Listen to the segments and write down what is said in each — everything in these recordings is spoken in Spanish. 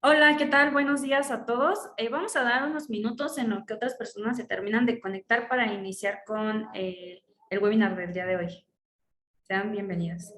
Hola, ¿qué tal? Buenos días a todos. Vamos a dar unos minutos en lo que otras personas se terminan de conectar para iniciar con el webinar del día de hoy. Sean bienvenidos.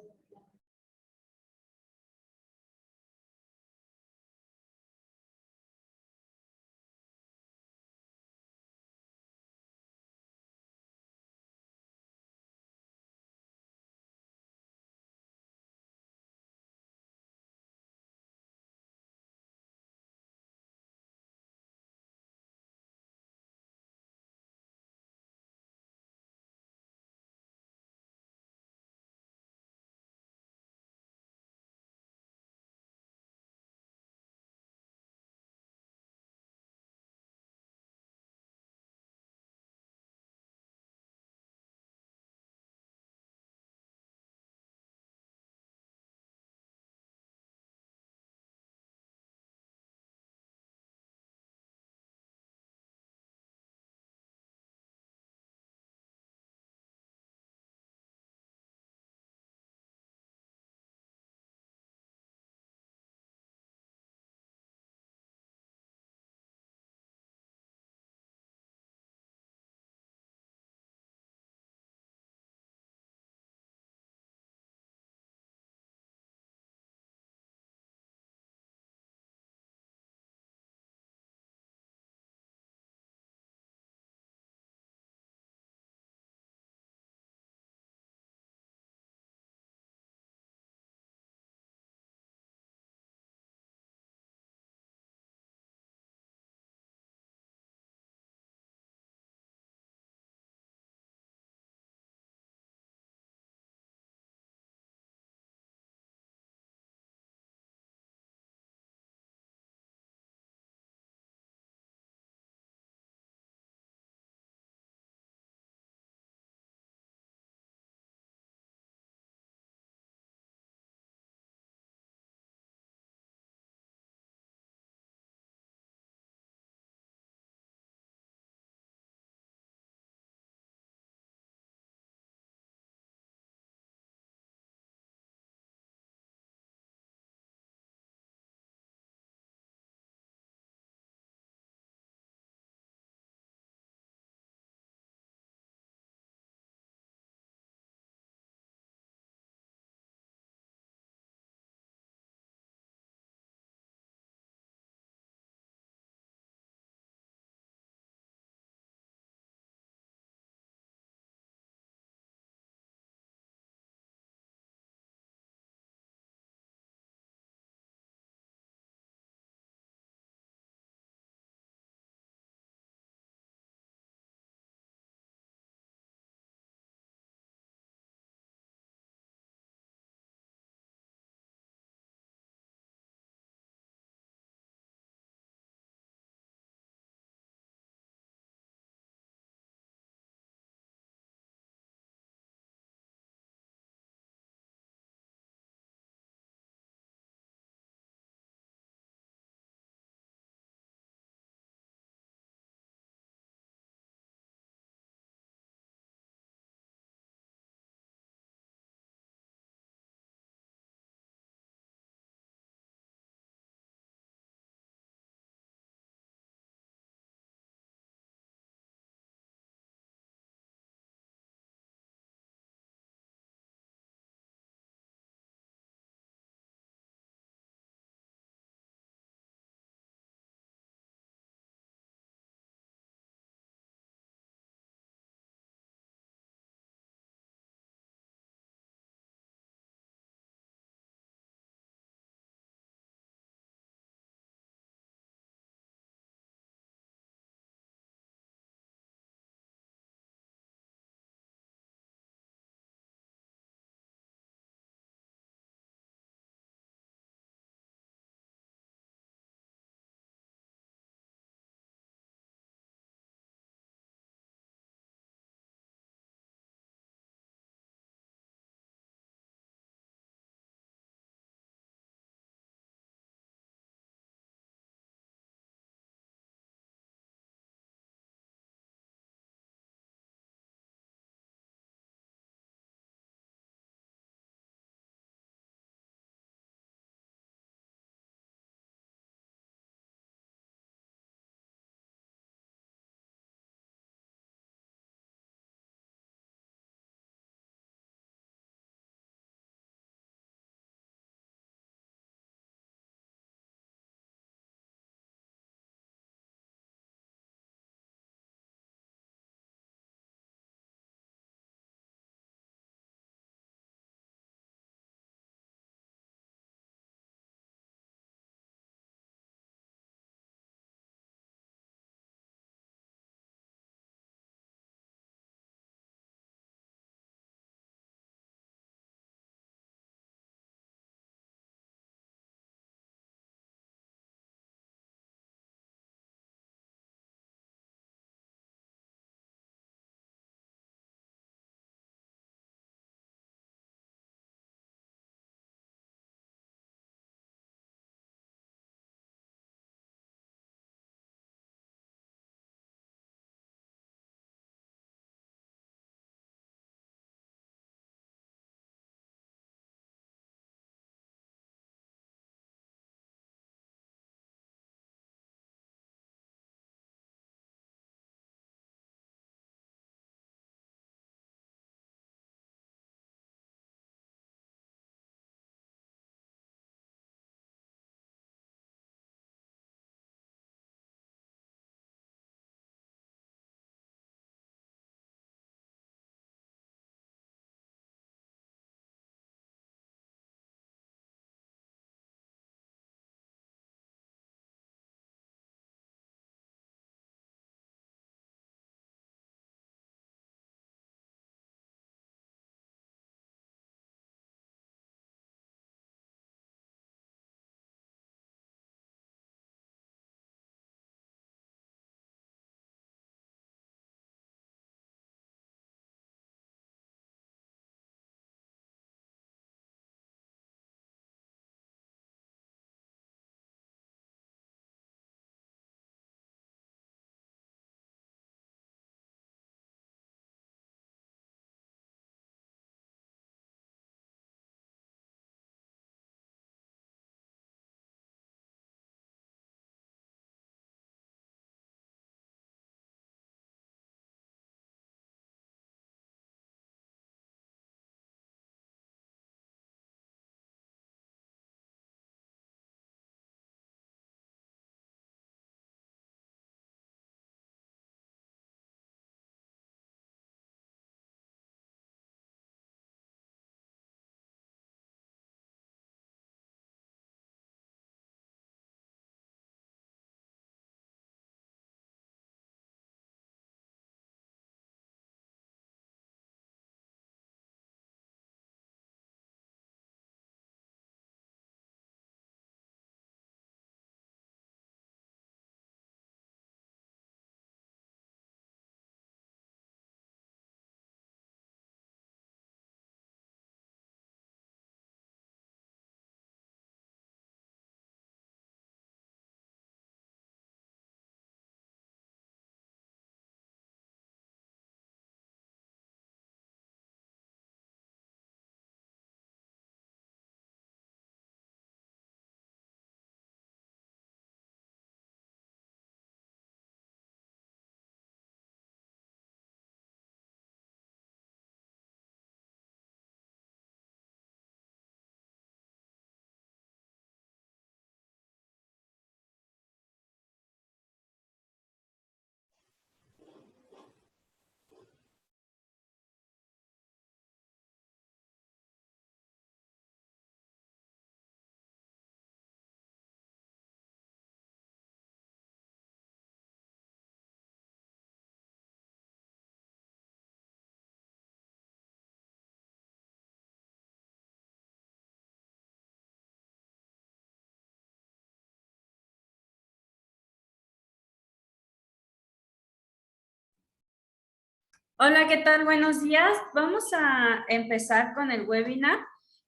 Hola, ¿qué tal? Buenos días. Vamos a empezar con el webinar.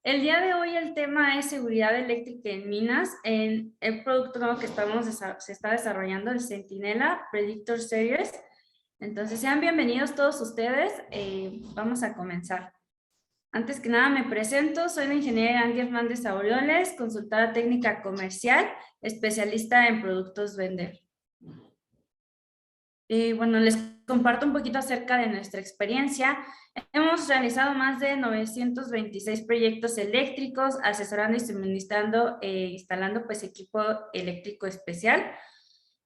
El día de hoy el tema es seguridad eléctrica en minas. En el producto nuevo que se está desarrollando, el Centinela Predictor Series. Entonces, sean bienvenidos todos ustedes. Vamos a comenzar. Antes que nada me presento, soy la ingeniera Andy Hernández Aureoles, consultora técnica comercial, especialista en productos Vender. Bueno, les comparto un poquito acerca de nuestra experiencia. Hemos realizado más de 926 proyectos eléctricos, asesorando y suministrando instalando pues equipo eléctrico especial.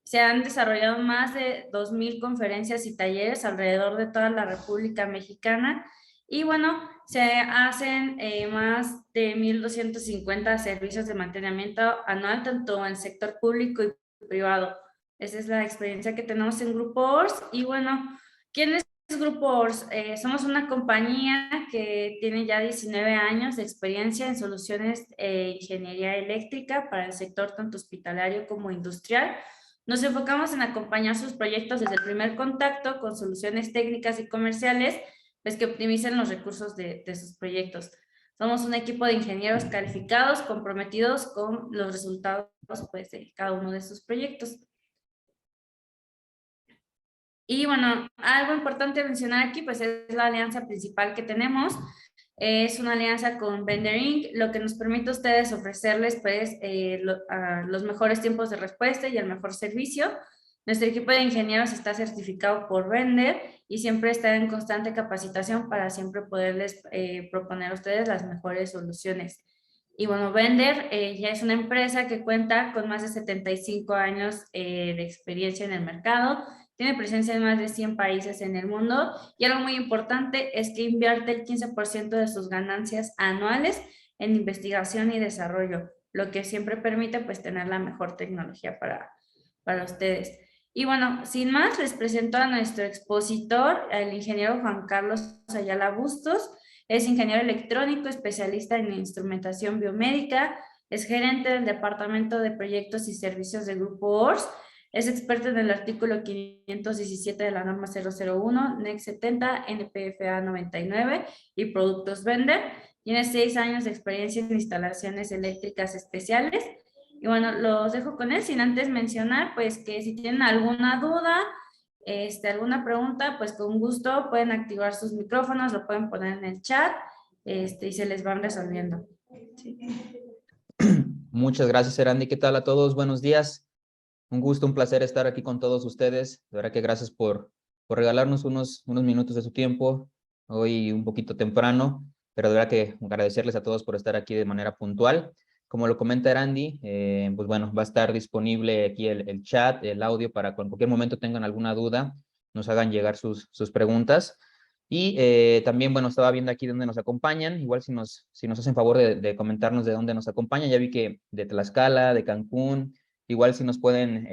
Se han desarrollado más de 2,000 conferencias y talleres alrededor de toda la República Mexicana. Y bueno, se hacen más de 1,250 servicios de mantenimiento anual, tanto en sector público y privado. Esa es la experiencia que tenemos en Grupo ORS. Y bueno, ¿quién es Grupo ORS? Somos una compañía que tiene ya 19 años de experiencia en soluciones de ingeniería eléctrica para el sector tanto hospitalario como industrial. Nos enfocamos en acompañar sus proyectos desde el primer contacto con soluciones técnicas y comerciales, pues que optimicen los recursos de sus proyectos. Somos un equipo de ingenieros calificados, comprometidos con los resultados pues, de cada uno de sus proyectos. Y bueno, algo importante mencionar aquí, pues es la alianza principal que tenemos. Es una alianza con Vender Inc., lo que nos permite a ustedes ofrecerles pues los mejores tiempos de respuesta y el mejor servicio. Nuestro equipo de ingenieros está certificado por Vender y siempre está en constante capacitación para siempre poderles proponer a ustedes las mejores soluciones. Y bueno, Vender ya es una empresa que cuenta con más de 75 años de experiencia en el mercado. Tiene presencia en más de 100 países en el mundo y algo muy importante es que invierte el 15% de sus ganancias anuales en investigación y desarrollo, lo que siempre permite pues tener la mejor tecnología para ustedes. Y bueno, sin más, les presento a nuestro expositor, el ingeniero Juan Carlos Ayala Bustos. Es ingeniero electrónico, especialista en instrumentación biomédica, es gerente del Departamento de Proyectos y Servicios del Grupo ORS. Es experto en el artículo 517 de la norma 001, NEC 70, NPFA 99 y productos Vender. Tiene 6 años de experiencia en instalaciones eléctricas especiales. Y bueno, los dejo con él sin antes mencionar pues que si tienen alguna duda, alguna pregunta, pues con gusto pueden activar sus micrófonos, lo pueden poner en el chat y se les van resolviendo. Sí. Muchas gracias, Erandi. ¿Qué tal a todos? Buenos días. Un gusto, un placer estar aquí con todos ustedes. De verdad que gracias por regalarnos unos minutos de su tiempo. Hoy un poquito temprano, pero de verdad que agradecerles a todos por estar aquí de manera puntual. Como lo comenta Erandi, pues bueno, va a estar disponible aquí el chat, el audio, para cuando en cualquier momento tengan alguna duda, nos hagan llegar sus preguntas. Y también, bueno, estaba viendo aquí dónde nos acompañan. Igual si nos hacen favor de comentarnos de dónde nos acompañan. Ya vi que de Tlaxcala, de Cancún. Igual si nos pueden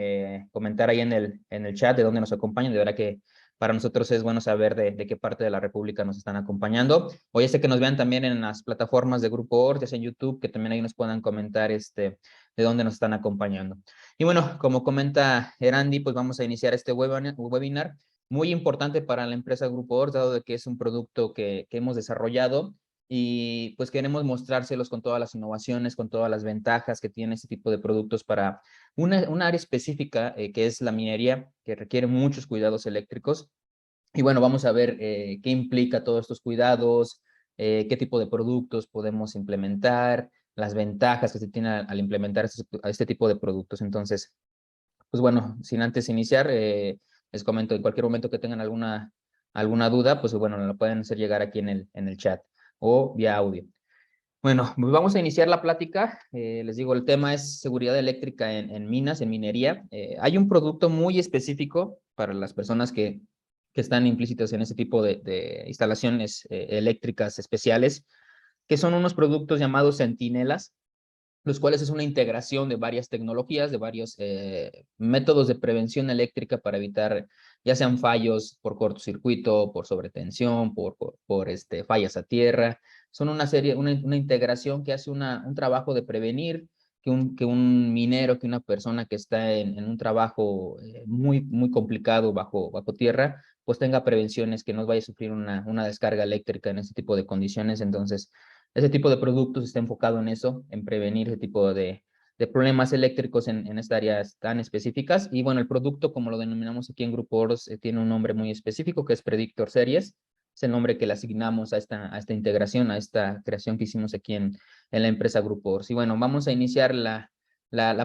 comentar ahí en el chat de dónde nos acompañan. De verdad que para nosotros es bueno saber de qué parte de la República nos están acompañando. O ya sé que nos vean también en las plataformas de Grupo ORS, ya sea en YouTube, que también ahí nos puedan comentar de dónde nos están acompañando. Y bueno, como comenta Erandi, pues vamos a iniciar este webinar muy importante para la empresa Grupo ORS, dado de que es un producto que hemos desarrollado y pues queremos mostrárselos con todas las innovaciones, con todas las ventajas que tiene este tipo de productos para una área específica que es la minería, que requiere muchos cuidados eléctricos. Y bueno, vamos a ver qué implica todos estos cuidados, qué tipo de productos podemos implementar, las ventajas que se tienen al implementar este tipo de productos. Entonces, pues bueno, sin antes iniciar, les comento, en cualquier momento que tengan alguna duda, pues bueno, lo pueden hacer llegar aquí en el chat o vía audio. Bueno, pues vamos a iniciar la plática. Les digo, el tema es seguridad eléctrica en minas, en minería. Hay un producto muy específico para las personas que están implícitas en ese tipo de instalaciones eléctricas especiales, que son unos productos llamados centinelas, los cuales es una integración de varias tecnologías, de varios métodos de prevención eléctrica para evitar ya sean fallos por cortocircuito, por sobretensión, por fallas a tierra. Son una integración que hace un trabajo de prevenir que un minero, que una persona que está en un trabajo muy complicado bajo tierra, pues tenga prevenciones, que no vaya a sufrir una descarga eléctrica en ese tipo de condiciones. Entonces, ese tipo de productos está enfocado en eso, en prevenir ese tipo de problemas eléctricos en estas áreas tan específicas. Y bueno, el producto, como lo denominamos aquí en Grupo Oros, tiene un nombre muy específico que es Predictor Series. Es el nombre que le asignamos a esta integración, a esta creación que hicimos aquí en la empresa Grupo Oros. Y bueno, vamos a iniciar la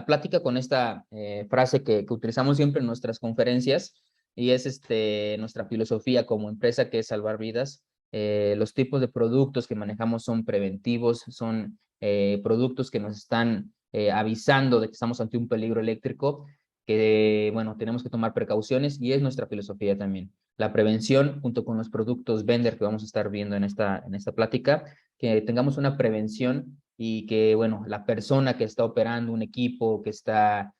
plática con esta frase que utilizamos siempre en nuestras conferencias, y es nuestra filosofía como empresa, que es salvar vidas. Los tipos de productos que manejamos son preventivos, son productos que nos están avisando de que estamos ante un peligro eléctrico, que, bueno, tenemos que tomar precauciones, y es nuestra filosofía también. La prevención, junto con los productos Vender que vamos a estar viendo en esta plática, que tengamos una prevención y que, bueno, la persona que está operando un equipo, que está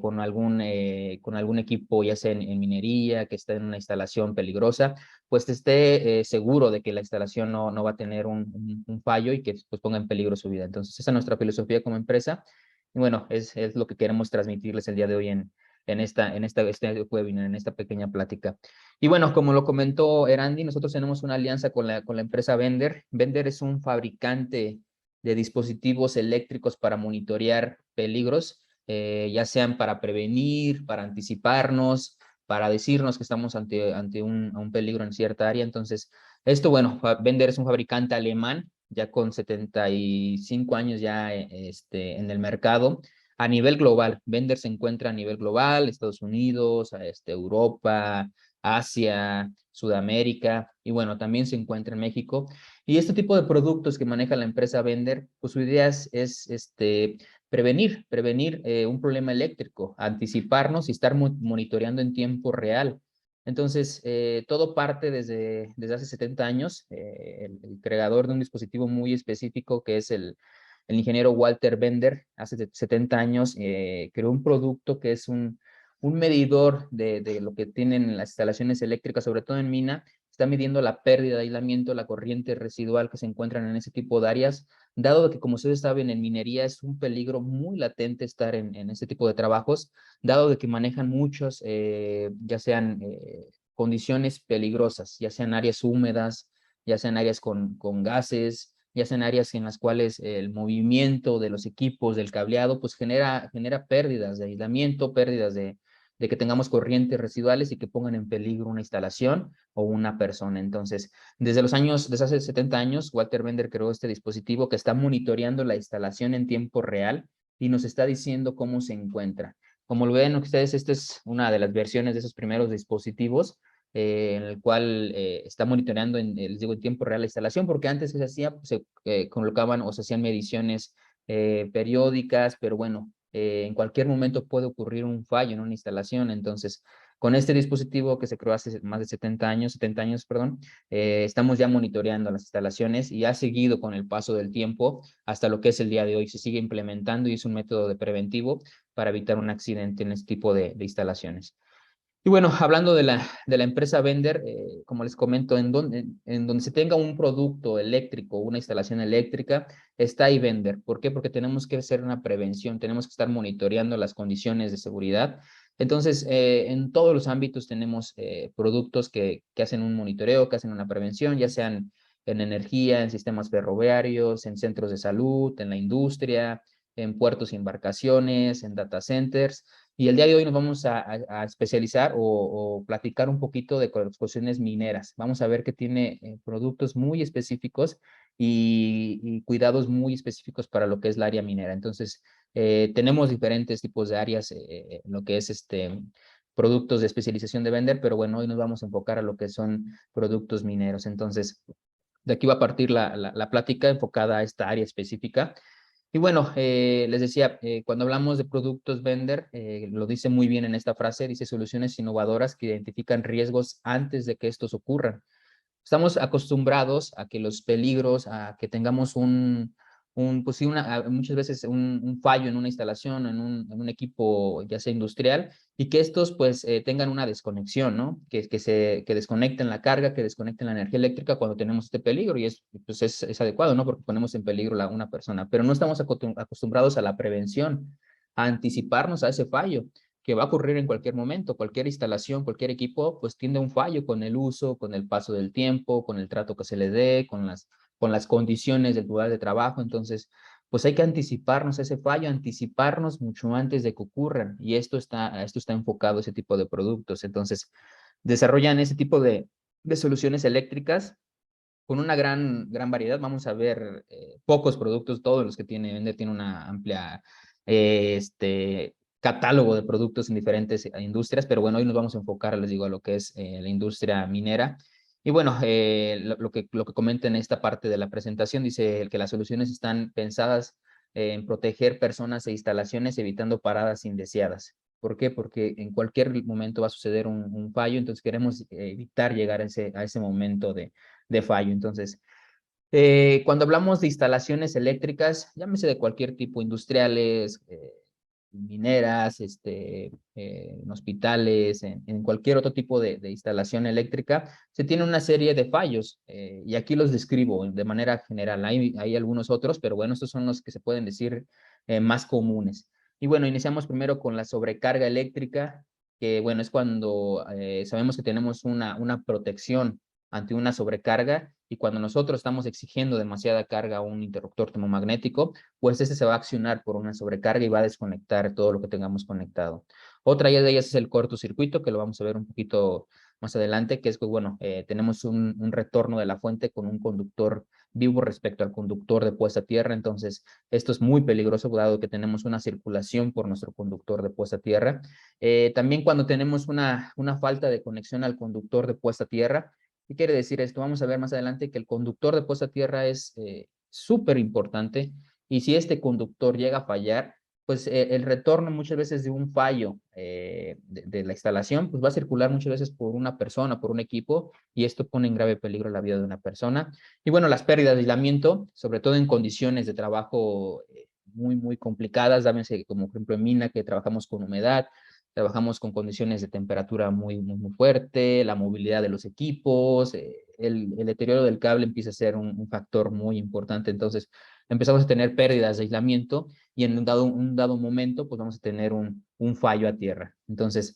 con algún equipo, ya sea en minería, que está en una instalación peligrosa, pues esté seguro de que la instalación no va a tener un fallo y que pues ponga en peligro su vida. Entonces, esa es nuestra filosofía como empresa. Y bueno, es lo que queremos transmitirles el día de hoy este webinar, en esta pequeña plática. Y bueno, como lo comentó Erandi, nosotros tenemos una alianza con la empresa Vender. Vender es un fabricante de dispositivos eléctricos para monitorear peligros, ya sean para prevenir, para anticiparnos, para decirnos que estamos ante un peligro en cierta área. Entonces, esto, bueno, Vender es un fabricante alemán, ya con 75 años ya en el mercado. A nivel global, Vender se encuentra a nivel global, Estados Unidos, Europa, Asia, Sudamérica, y bueno, también se encuentra en México. Y este tipo de productos que maneja la empresa Vender, pues su idea es prevenir un problema eléctrico, anticiparnos y estar monitoreando en tiempo real. Entonces, todo parte desde hace 70 años. El creador de un dispositivo muy específico, que es el ingeniero Walter Bender, hace 70 años, creó un producto que es un medidor de lo que tienen las instalaciones eléctricas, sobre todo en mina. Está midiendo la pérdida de aislamiento, la corriente residual que se encuentran en ese tipo de áreas, dado que, como ustedes saben, en minería es un peligro muy latente estar en este tipo de trabajos, dado de que manejan muchos, ya sean condiciones peligrosas, ya sean áreas húmedas, ya sean áreas con gases, ya sean áreas en las cuales el movimiento de los equipos, del cableado, pues genera pérdidas de aislamiento, pérdidas de que tengamos corrientes residuales y que pongan en peligro una instalación o una persona. Entonces, desde hace 70 años, Walter Bender creó este dispositivo que está monitoreando la instalación en tiempo real y nos está diciendo cómo se encuentra. Como lo ven ustedes, esta es una de las versiones de esos primeros dispositivos, en el cual está monitoreando les digo, en tiempo real la instalación, porque antes que se hacía, pues, se colocaban o se hacían mediciones periódicas, pero bueno, en cualquier momento puede ocurrir un fallo en una instalación. Entonces, con este dispositivo que se creó hace más de 70 años, perdón, estamos ya monitoreando las instalaciones, y ha seguido con el paso del tiempo hasta lo que es el día de hoy. Se sigue implementando y es un método de preventivo para evitar un accidente en este tipo de instalaciones. Y bueno, hablando de la empresa Vender, como les comento, en donde se tenga un producto eléctrico, una instalación eléctrica, está ahí Vender. ¿Por qué? Porque tenemos que hacer una prevención, tenemos que estar monitoreando las condiciones de seguridad. Entonces, en todos los ámbitos tenemos productos que hacen un monitoreo, que hacen una prevención, ya sean en energía, en sistemas ferroviarios, en centros de salud, en la industria, en puertos y embarcaciones, en data centers. Y el día de hoy nos vamos a especializar o platicar un poquito de cuestiones mineras. Vamos a ver que tiene productos muy específicos y cuidados muy específicos para lo que es la área minera. Entonces, tenemos diferentes tipos de áreas, en lo que es productos de especialización de Vender, pero bueno, hoy nos vamos a enfocar a lo que son productos mineros. Entonces, de aquí va a partir la plática enfocada a esta área específica. Y bueno, les decía, cuando hablamos de productos Vender, lo dice muy bien en esta frase, dice soluciones innovadoras que identifican riesgos antes de que estos ocurran. Estamos acostumbrados a que los peligros, a que tengamos pues sí, muchas veces un fallo en una instalación, en un equipo ya sea industrial, y que estos pues tengan una desconexión, ¿no? Que desconecten la carga, que desconecten la energía eléctrica cuando tenemos este peligro, y pues es adecuado, ¿no? Porque ponemos en peligro a una persona, pero no estamos acostumbrados a la prevención, a anticiparnos a ese fallo. que va a ocurrir en cualquier momento. Cualquier instalación, cualquier equipo, pues tiende a un fallo con el uso, con el paso del tiempo, con el trato que se le dé, con las condiciones del lugar de trabajo. Entonces, pues hay que anticiparnos a ese fallo, anticiparnos mucho antes de que ocurran. Y esto está enfocado a ese tipo de productos. Entonces, desarrollan ese tipo de soluciones eléctricas con una gran variedad. Vamos a ver pocos productos, todos los que tiene una amplia catálogo de productos en diferentes industrias, pero bueno, hoy nos vamos a enfocar, les digo, a lo que es la industria minera. Y bueno, lo que comenta en esta parte de la presentación dice que las soluciones están pensadas en proteger personas e instalaciones, evitando paradas indeseadas. ¿Por qué? Porque en cualquier momento va a suceder un fallo, entonces queremos evitar llegar a ese momento de fallo. Entonces, cuando hablamos de instalaciones eléctricas, llámese de cualquier tipo, industriales, mineras, en hospitales, en cualquier otro tipo de instalación eléctrica, se tiene una serie de fallos, y aquí los describo de manera general. Hay algunos otros, pero bueno, estos son los que se pueden decir más comunes. Y bueno, iniciamos primero con la sobrecarga eléctrica, que bueno, es cuando sabemos que tenemos una protección ante una sobrecarga, y cuando nosotros estamos exigiendo demasiada carga a un interruptor termomagnético, pues este se va a accionar por una sobrecarga y va a desconectar todo lo que tengamos conectado. Otra de ellas es el cortocircuito, que lo vamos a ver un poquito más adelante, que es que, bueno, tenemos un retorno de la fuente con un conductor vivo respecto al conductor de puesta a tierra. Entonces, esto es muy peligroso dado que tenemos una circulación por nuestro conductor de puesta a tierra. También cuando tenemos una falta de conexión al conductor de puesta a tierra. ¿Qué quiere decir esto? Vamos a ver más adelante que el conductor de puesta a tierra es súper importante, y si este conductor llega a fallar, pues el retorno muchas veces de un fallo de la instalación, pues va a circular muchas veces por una persona, por un equipo, y esto pone en grave peligro la vida de una persona. Y bueno, las pérdidas de aislamiento, sobre todo en condiciones de trabajo muy complicadas, dámese como por ejemplo en mina, que trabajamos con humedad, trabajamos con condiciones de temperatura muy fuerte, la movilidad de los equipos, el deterioro del cable empieza a ser un factor muy importante. Entonces empezamos a tener pérdidas de aislamiento, y en un dado momento pues vamos a tener un fallo a tierra. Entonces,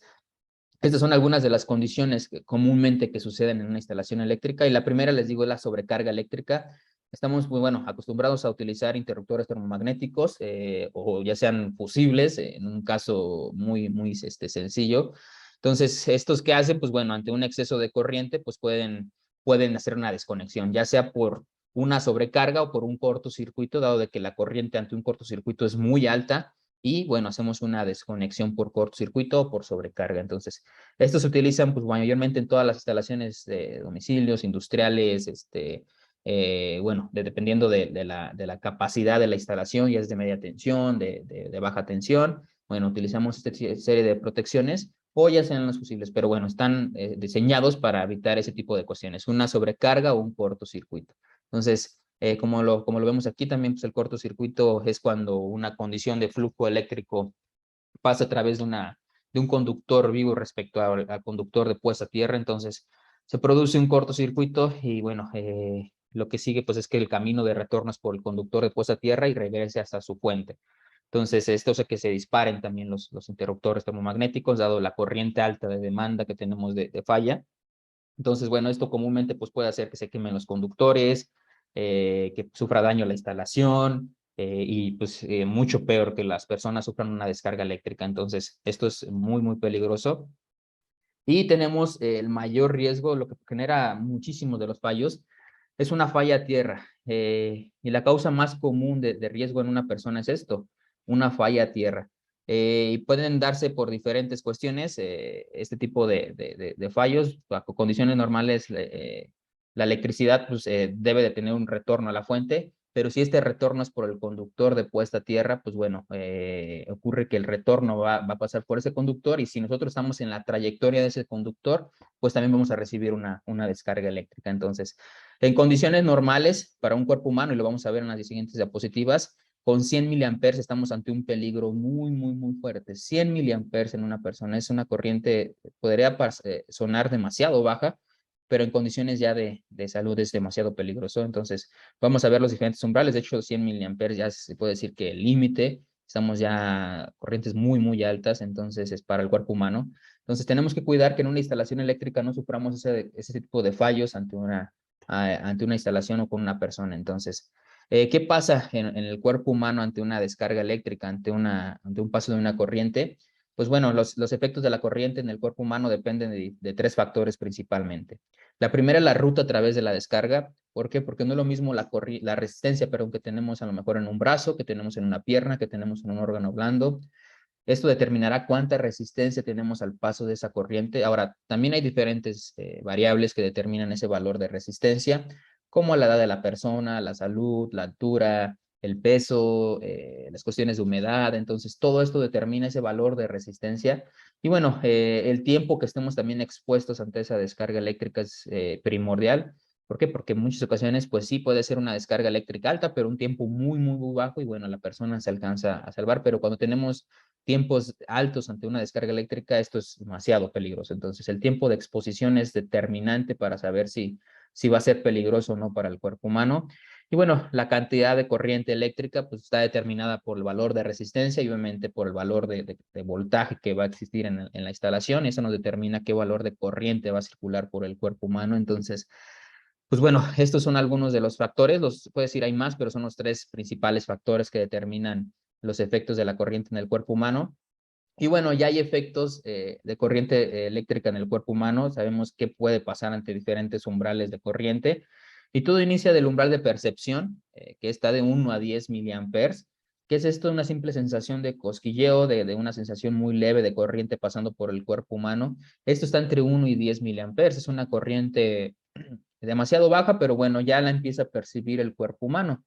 estas son algunas de las condiciones comúnmente que suceden en una instalación eléctrica, y la primera, les digo, es la sobrecarga eléctrica. Estamos muy acostumbrados a utilizar interruptores termomagnéticos, o ya sean fusibles, en un caso muy sencillo. Entonces, ¿estos qué hacen? Pues bueno, ante un exceso de corriente, pues pueden hacer una desconexión, ya sea por una sobrecarga o por un cortocircuito, dado de que la corriente ante un cortocircuito es muy alta, y bueno, hacemos una desconexión por cortocircuito o por sobrecarga. Entonces, estos se utilizan pues mayormente en todas las instalaciones de domicilios, industriales, bueno, dependiendo de la capacidad de la instalación, ya es de media tensión, de baja tensión. Bueno, utilizamos esta serie de protecciones, o ya sean los fusibles, pero bueno, están diseñados para evitar ese tipo de cuestiones, una sobrecarga o un cortocircuito. Entonces, como lo vemos aquí también, pues el cortocircuito es cuando una condición de flujo eléctrico pasa a través de un conductor vivo respecto al conductor de puesta a tierra. Entonces, se produce un cortocircuito, y bueno, lo que sigue pues es que el camino de retorno es por el conductor de puesta a tierra y regrese hasta su fuente. Entonces, esto hace que se disparen también los interruptores termomagnéticos, dado la corriente alta de demanda que tenemos de falla. Entonces, bueno, esto comúnmente pues puede hacer que se quemen los conductores, que sufra daño la instalación, y pues mucho peor, que las personas sufran una descarga eléctrica. Entonces, esto es muy peligroso. Y tenemos el mayor riesgo, lo que genera muchísimos de los fallos, es una falla a tierra. Y la causa más común de riesgo en una persona es esto, una falla a tierra. Y pueden darse por diferentes cuestiones, este tipo de fallos. Bajo condiciones normales, la electricidad pues, debe de tener un retorno a la fuente, pero si este retorno es por el conductor de puesta a tierra, pues bueno, ocurre que el retorno va a pasar por ese conductor, y si nosotros estamos en la trayectoria de ese conductor, pues también vamos a recibir una descarga eléctrica. Entonces, en condiciones normales para un cuerpo humano, y lo vamos a ver en las siguientes diapositivas, con 100 miliamperes estamos ante un peligro muy fuerte. 100 miliamperes en una persona es una corriente, podría sonar demasiado baja, pero en condiciones ya de salud es demasiado peligroso. Entonces, vamos a ver los diferentes umbrales. De hecho, 100 miliamperes ya se puede decir que el límite, estamos ya a corrientes muy, muy altas, entonces es para el cuerpo humano. Entonces tenemos que cuidar que en una instalación eléctrica no suframos ese tipo de fallos ante una instalación o con una persona. Entonces, ¿qué pasa en el cuerpo humano ante una descarga eléctrica, ante un paso de una corriente? Pues bueno, los efectos de la corriente en el cuerpo humano dependen de tres factores principalmente. La primera es la ruta a través de la descarga. ¿Por qué? Porque no es lo mismo la resistencia, pero que tenemos a lo mejor en un brazo, que tenemos en una pierna, que tenemos en un órgano blando. Esto determinará cuánta resistencia tenemos al paso de esa corriente. Ahora, también hay diferentes variables que determinan ese valor de resistencia, como la edad de la persona, la salud, la altura, el peso, las cuestiones de humedad. Entonces, todo esto determina ese valor de resistencia. Y bueno, el tiempo que estemos también expuestos ante esa descarga eléctrica es primordial. ¿Por qué? Porque en muchas ocasiones, pues sí, puede ser una descarga eléctrica alta, pero un tiempo muy, muy, muy bajo y bueno, la persona se alcanza a salvar. Pero cuando tenemos tiempos altos ante una descarga eléctrica, esto es demasiado peligroso. Entonces, el tiempo de exposición es determinante para saber si va a ser peligroso o no para el cuerpo humano. Y bueno, la cantidad de corriente eléctrica pues está determinada por el valor de resistencia y obviamente por el valor de voltaje que va a existir en la instalación. Y eso nos determina qué valor de corriente va a circular por el cuerpo humano. Entonces, pues bueno, estos son algunos de los factores. Puedo decir hay más, pero son los tres principales factores que determinan los efectos de la corriente en el cuerpo humano. Y bueno, ya hay efectos de corriente eléctrica en el cuerpo humano. Sabemos qué puede pasar ante diferentes umbrales de corriente. Y todo inicia del umbral de percepción, que está de 1 a 10 miliamperes. ¿Qué es esto? Una simple sensación de cosquilleo, de una sensación muy leve de corriente pasando por el cuerpo humano. Esto está entre 1 y 10 miliamperes. Es una corriente demasiado baja, pero bueno, ya la empieza a percibir el cuerpo humano.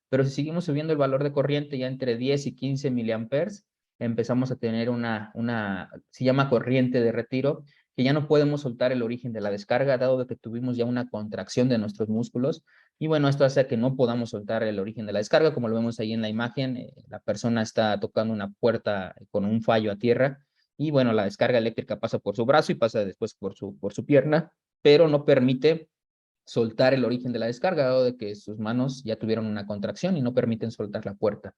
Pero si seguimos subiendo el valor de corriente ya entre 10 y 15 miliamperes, empezamos a tener se llama corriente de retiro, que ya no podemos soltar el origen de la descarga, dado de que tuvimos ya una contracción de nuestros músculos. Y bueno, esto hace que no podamos soltar el origen de la descarga, como lo vemos ahí en la imagen, la persona está tocando una puerta con un fallo a tierra, y bueno, la descarga eléctrica pasa por su brazo y pasa después por su pierna, pero no permite soltar el origen de la descarga, dado de que sus manos ya tuvieron una contracción y no permiten soltar la puerta.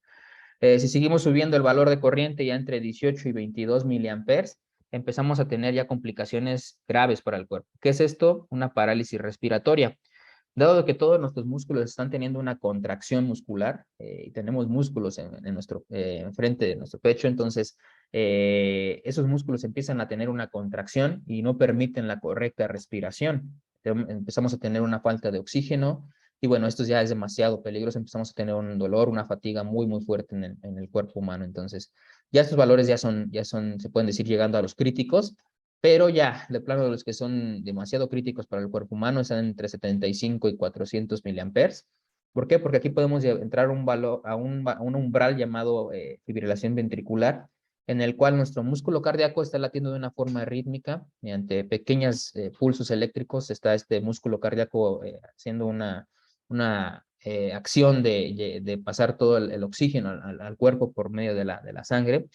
Si seguimos subiendo el valor de corriente ya entre 18 y 22 miliamperes, empezamos a tener ya complicaciones graves para el cuerpo. ¿Qué es esto? Una parálisis respiratoria. Dado que todos nuestros músculos están teniendo una contracción muscular y tenemos músculos en nuestro frente de nuestro pecho, entonces esos músculos empiezan a tener una contracción y no permiten la correcta respiración. Empezamos a tener una falta de oxígeno y bueno, esto ya es demasiado peligroso. Empezamos a tener un dolor, una fatiga muy, muy fuerte en el cuerpo humano. Entonces, ya estos valores se pueden decir, llegando a los críticos. Pero ya, de plano, los que son demasiado críticos para el cuerpo humano están entre 75 y 400 miliamperes. ¿Por qué? Porque aquí podemos entrar a un umbral llamado fibrilación ventricular, en el cual nuestro músculo cardíaco está latiendo de una forma rítmica, mediante pequeños pulsos eléctricos. Está este músculo cardíaco haciendo una acción de pasar todo el oxígeno al cuerpo por medio de la sangre.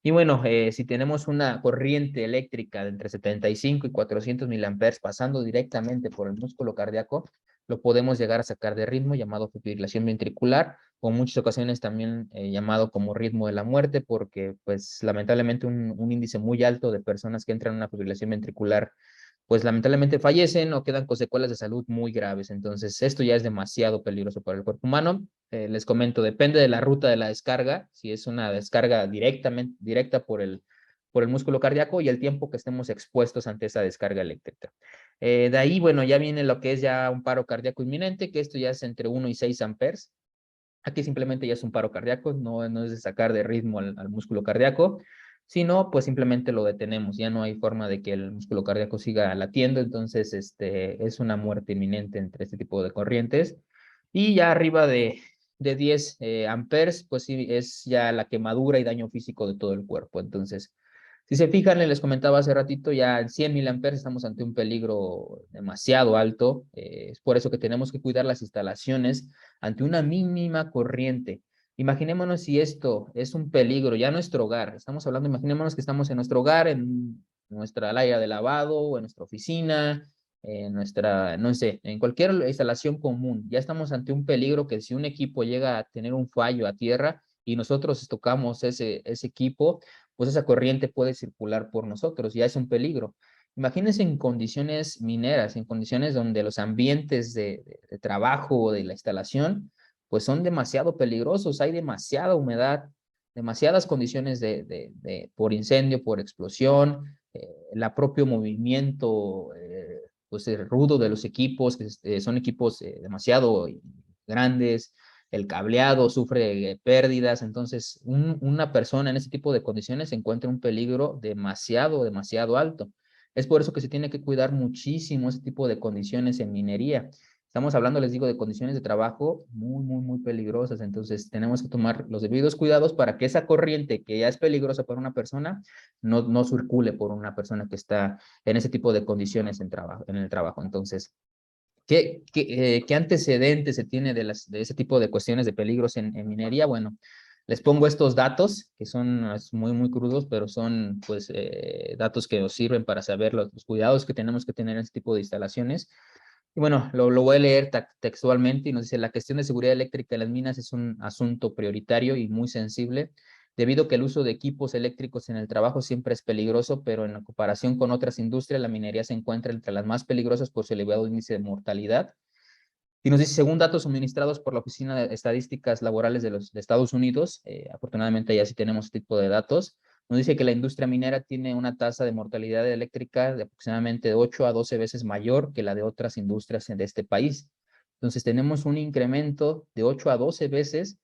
Y bueno, si tenemos una corriente eléctrica de entre 75 y 400 miliamperes pasando directamente por el músculo cardíaco, lo podemos llegar a sacar de ritmo, llamado fibrilación ventricular, o en muchas ocasiones también llamado como ritmo de la muerte, porque pues lamentablemente un índice muy alto de personas que entran en una fibrilación ventricular pues lamentablemente fallecen o quedan con secuelas de salud muy graves. Entonces, esto ya es demasiado peligroso para el cuerpo humano. Les comento, depende de la ruta de la descarga, si es una descarga directa por el músculo cardíaco y el tiempo que estemos expuestos ante esa descarga eléctrica. De ahí, bueno, ya viene lo que es ya un paro cardíaco inminente, que esto ya es entre 1 y 6 amperes. Aquí simplemente ya es un paro cardíaco, no es de sacar de ritmo al músculo cardíaco. Si no, pues simplemente lo detenemos. Ya no hay forma de que el músculo cardíaco siga latiendo. Entonces, es una muerte inminente entre este tipo de corrientes. Y ya arriba de 10 amperes, pues sí, es ya la quemadura y daño físico de todo el cuerpo. Entonces, si se fijan, les comentaba hace ratito, ya en 100 miliamperes estamos ante un peligro demasiado alto. Es por eso que tenemos que cuidar las instalaciones ante una mínima corriente. Imaginémonos si esto es un peligro, ya nuestro hogar, estamos hablando, imaginémonos que estamos en nuestro hogar, en nuestra área de lavado, o en nuestra oficina, en nuestra, no sé, en cualquier instalación común. Ya estamos ante un peligro que si un equipo llega a tener un fallo a tierra, y nosotros tocamos ese equipo, pues esa corriente puede circular por nosotros, ya es un peligro. Imagínense en condiciones mineras, en condiciones donde los ambientes de trabajo o de la instalación, pues son demasiado peligrosos, hay demasiada humedad, demasiadas condiciones por incendio, por explosión, el propio movimiento pues, rudo de los equipos, que son equipos demasiado grandes, el cableado sufre pérdidas, entonces una persona en ese tipo de condiciones se encuentra en un peligro demasiado, demasiado alto. Es por eso que se tiene que cuidar muchísimo ese tipo de condiciones en minería. Estamos hablando, les digo, de condiciones de trabajo muy, muy, muy peligrosas. Entonces, tenemos que tomar los debidos cuidados para que esa corriente que ya es peligrosa para una persona no circule por una persona que está en ese tipo de condiciones en el trabajo. Entonces, ¿qué antecedentes se tiene de ese tipo de cuestiones de peligros en minería? Bueno, les pongo estos datos que son muy, muy crudos, pero son pues datos que nos sirven para saber los cuidados que tenemos que tener en este tipo de instalaciones. Y bueno, lo voy a leer textualmente y nos dice, la cuestión de seguridad eléctrica en las minas es un asunto prioritario y muy sensible, debido a que el uso de equipos eléctricos en el trabajo siempre es peligroso, pero en la comparación con otras industrias, la minería se encuentra entre las más peligrosas por su elevado índice de mortalidad. Y nos dice, según datos suministrados por la Oficina de Estadísticas Laborales de Estados Unidos, afortunadamente ya sí tenemos este tipo de datos, nos dice que la industria minera tiene una tasa de mortalidad eléctrica de aproximadamente 8 a 12 veces mayor que la de otras industrias de este país. Entonces tenemos un incremento de 8 a 12 veces,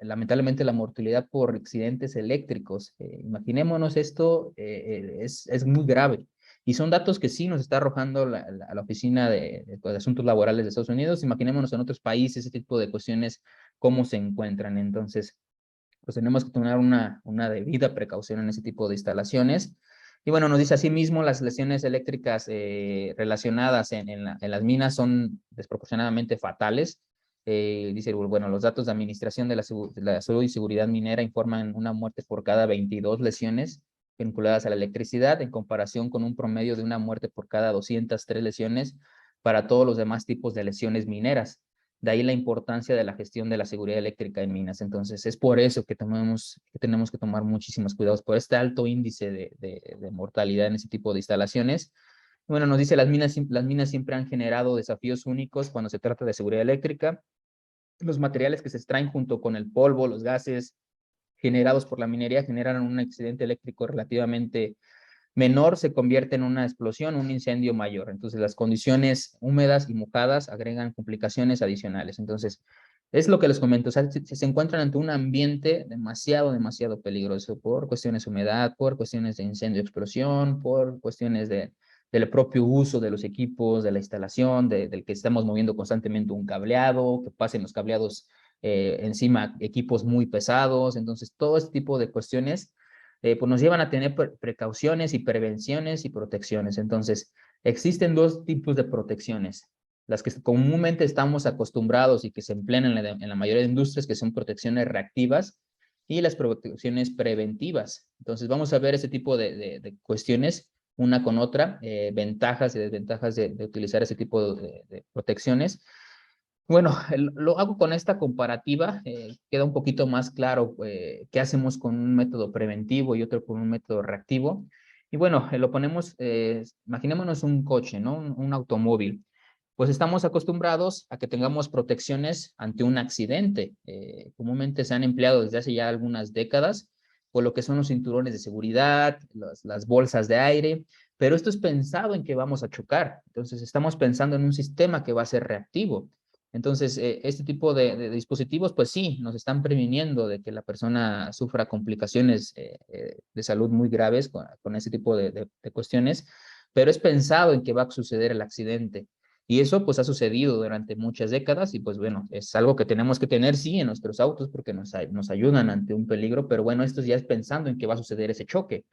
lamentablemente, la mortalidad por accidentes eléctricos. Imaginémonos esto, es muy grave. Y son datos que sí nos está arrojando la Oficina de Asuntos Laborales de Estados Unidos. Imaginémonos en otros países ese tipo de cuestiones, cómo se encuentran. Entonces, pues tenemos que tomar una debida precaución en ese tipo de instalaciones. Y bueno, nos dice asimismo, las lesiones eléctricas relacionadas en las minas son desproporcionadamente fatales. Dice, bueno, los datos de Administración de la Salud y Seguridad Minera informan una muerte por cada 22 lesiones vinculadas a la electricidad, en comparación con un promedio de una muerte por cada 203 lesiones para todos los demás tipos de lesiones mineras. De ahí la importancia de la gestión de la seguridad eléctrica en minas. Entonces, es por eso que tenemos que tomar muchísimos cuidados por este alto índice de mortalidad en ese tipo de instalaciones. Bueno, nos dice, las minas siempre han generado desafíos únicos cuando se trata de seguridad eléctrica. Los materiales que se extraen junto con el polvo, los gases generados por la minería generan un accidente eléctrico relativamente menor, se convierte en una explosión, un incendio mayor. Entonces, las condiciones húmedas y mojadas agregan complicaciones adicionales. Entonces, es lo que les comento, o sea, se encuentran ante un ambiente demasiado, demasiado peligroso por cuestiones de humedad, por cuestiones de incendio, explosión, por cuestiones del propio uso de los equipos, de la instalación, del que estamos moviendo constantemente un cableado, que pasen los cableados encima equipos muy pesados. Entonces, todo este tipo de cuestiones pues nos llevan a tener precauciones y prevenciones y protecciones. Entonces, existen dos tipos de protecciones. Las que comúnmente estamos acostumbrados y que se emplean en la mayoría de industrias, que son protecciones reactivas, y las protecciones preventivas. Entonces, vamos a ver ese tipo de cuestiones una con otra, ventajas y desventajas de utilizar ese tipo de protecciones. Bueno, lo hago con esta comparativa, queda un poquito más claro qué hacemos con un método preventivo y otro con un método reactivo. Y bueno, lo ponemos, imaginémonos un coche, ¿no? Un automóvil. Pues estamos acostumbrados a que tengamos protecciones ante un accidente. Comúnmente se han empleado desde hace ya algunas décadas, por lo que son los cinturones de seguridad, las bolsas de aire, pero esto es pensado en que vamos a chocar. Entonces, estamos pensando en un sistema que va a ser reactivo. Entonces, este tipo de dispositivos, pues sí, nos están previniendo de que la persona sufra complicaciones de salud muy graves con ese tipo de cuestiones, pero es pensado en que va a suceder el accidente. Y eso pues ha sucedido durante muchas décadas y pues bueno, es algo que tenemos que tener sí en nuestros autos porque nos ayudan ante un peligro, pero bueno, esto ya es pensando en que va a suceder ese choque.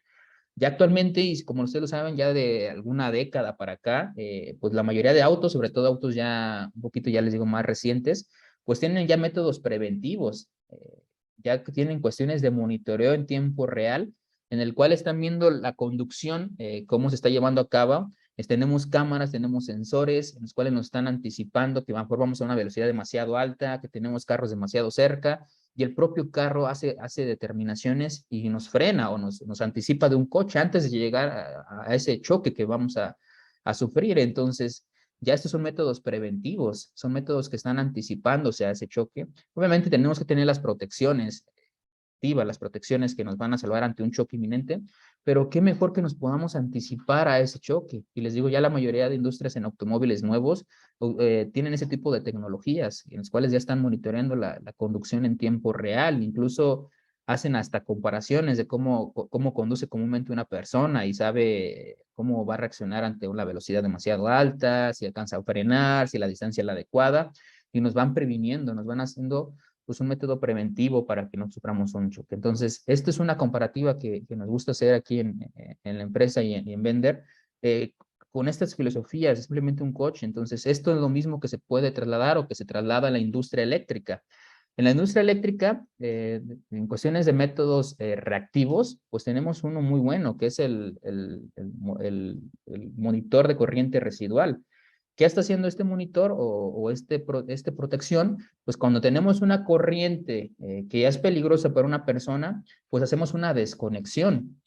Ya actualmente, y como ustedes lo saben, ya de alguna década para acá, pues la mayoría de autos, sobre todo autos ya un poquito, ya les digo, más recientes, pues tienen ya métodos preventivos, ya que tienen cuestiones de monitoreo en tiempo real, en el cual están viendo la conducción, cómo se está llevando a cabo. Tenemos cámaras, tenemos sensores, en los cuales nos están anticipando que a lo mejor vamos a una velocidad demasiado alta, que tenemos carros demasiado cerca, y el propio carro hace determinaciones y nos frena o nos anticipa de un coche antes de llegar a ese choque que vamos a sufrir. Entonces, ya estos son métodos preventivos, son métodos que están anticipándose a ese choque. Obviamente tenemos que tener las protecciones las protecciones que nos van a salvar ante un choque inminente, pero qué mejor que nos podamos anticipar a ese choque. Y les digo, ya la mayoría de industrias en automóviles nuevos tienen ese tipo de tecnologías en las cuales ya están monitoreando la conducción en tiempo real, incluso hacen hasta comparaciones de cómo conduce comúnmente una persona y sabe cómo va a reaccionar ante una velocidad demasiado alta, si alcanza a frenar, si la distancia es la adecuada, y nos van previniendo, nos van haciendo pues un método preventivo para que no suframos un choque. Entonces, esto es una comparativa que nos gusta hacer aquí en la empresa y en Vender, con estas filosofías, es simplemente un coche. Entonces, esto es lo mismo que se puede trasladar o que se traslada a la industria eléctrica. En la industria eléctrica, en cuestiones de métodos reactivos, pues tenemos uno muy bueno, que es el monitor de corriente residual. ¿Qué está haciendo este monitor o este protección? Pues cuando tenemos una corriente que ya es peligrosa para una persona, pues hacemos una desconexión.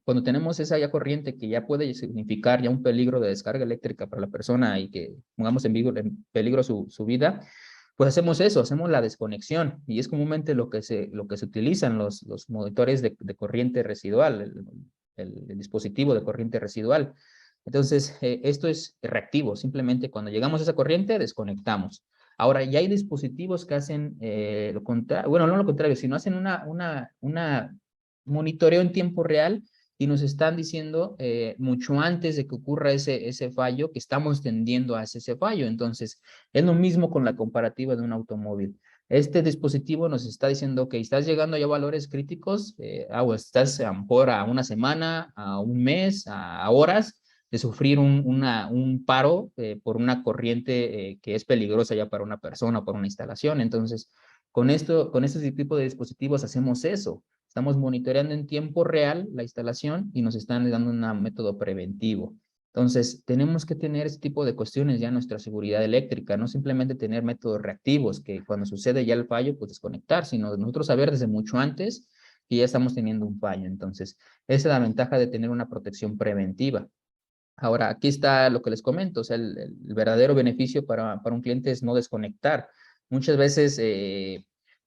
Cuando tenemos esa ya corriente que ya puede significar ya un peligro de descarga eléctrica para la persona y que pongamos en peligro su vida, pues hacemos eso, hacemos la desconexión. Y es comúnmente lo que se utilizan los monitores de corriente residual, el dispositivo de corriente residual. Entonces, esto es reactivo. Simplemente cuando llegamos a esa corriente, desconectamos. Ahora, ya hay dispositivos que hacen lo contrario, bueno, no lo contrario, sino hacen una monitoreo en tiempo real y nos están diciendo mucho antes de que ocurra ese fallo que estamos tendiendo a ese fallo. Entonces, es lo mismo con la comparativa de un automóvil. Este dispositivo nos está diciendo que estás llegando ya a valores críticos, o estás a lo mejor a una semana, a un mes, a horas de sufrir un paro por una corriente que es peligrosa ya para una persona o para una instalación. Entonces, con este tipo de dispositivos hacemos eso. Estamos monitoreando en tiempo real la instalación y nos están dando un método preventivo. Entonces, tenemos que tener este tipo de cuestiones ya en nuestra seguridad eléctrica, no simplemente tener métodos reactivos, que cuando sucede ya el fallo, pues desconectar, sino nosotros saber desde mucho antes que ya estamos teniendo un fallo. Entonces, esa es la ventaja de tener una protección preventiva. Ahora, aquí está lo que les comento, o sea, el verdadero beneficio para un cliente es no desconectar. Muchas veces,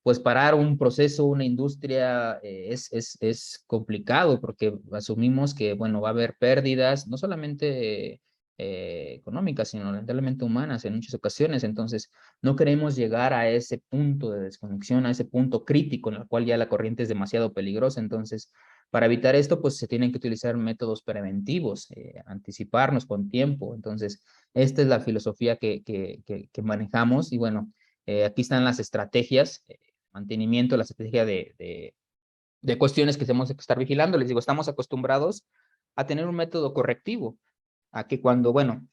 pues parar un proceso, una industria, es complicado porque asumimos que, bueno, va a haber pérdidas, no solamente económicas, sino lamentablemente humanas en muchas ocasiones. Entonces, no queremos llegar a ese punto de desconexión, a ese punto crítico en el cual ya la corriente es demasiado peligrosa. Entonces, para evitar esto, pues se tienen que utilizar métodos preventivos, anticiparnos con tiempo. Entonces, esta es la filosofía que manejamos y bueno, aquí están las estrategias, mantenimiento, la estrategia de cuestiones que tenemos que estar vigilando. Les digo, estamos acostumbrados a tener un método correctivo, a que cuando, bueno,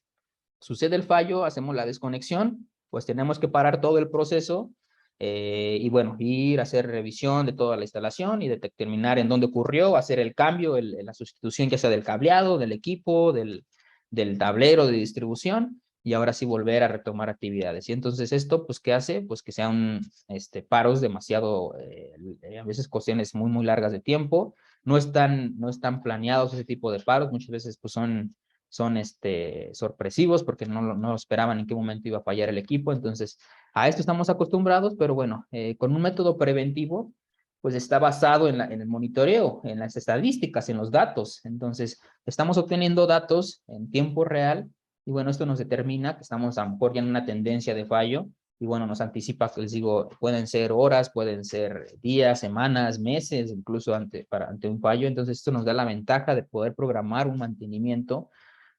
sucede el fallo, hacemos la desconexión, pues tenemos que parar todo el proceso y bueno, ir a hacer revisión de toda la instalación y determinar en dónde ocurrió, hacer el cambio, la sustitución ya sea del cableado, del equipo, del tablero de distribución y ahora sí volver a retomar actividades. Y entonces esto, pues, ¿qué hace? Pues que sean paros demasiado, a veces cuestiones muy, muy largas de tiempo, no están planeados ese tipo de paros, muchas veces pues son sorpresivos porque no esperaban en qué momento iba a fallar el equipo. Entonces, a esto estamos acostumbrados, pero bueno, con un método preventivo, pues está basado en el monitoreo, en las estadísticas, en los datos. Entonces, estamos obteniendo datos en tiempo real y bueno, esto nos determina que estamos a lo mejor ya en una tendencia de fallo y bueno, nos anticipa, que les digo, pueden ser horas, pueden ser días, semanas, meses, incluso ante un fallo. Entonces, esto nos da la ventaja de poder programar un mantenimiento,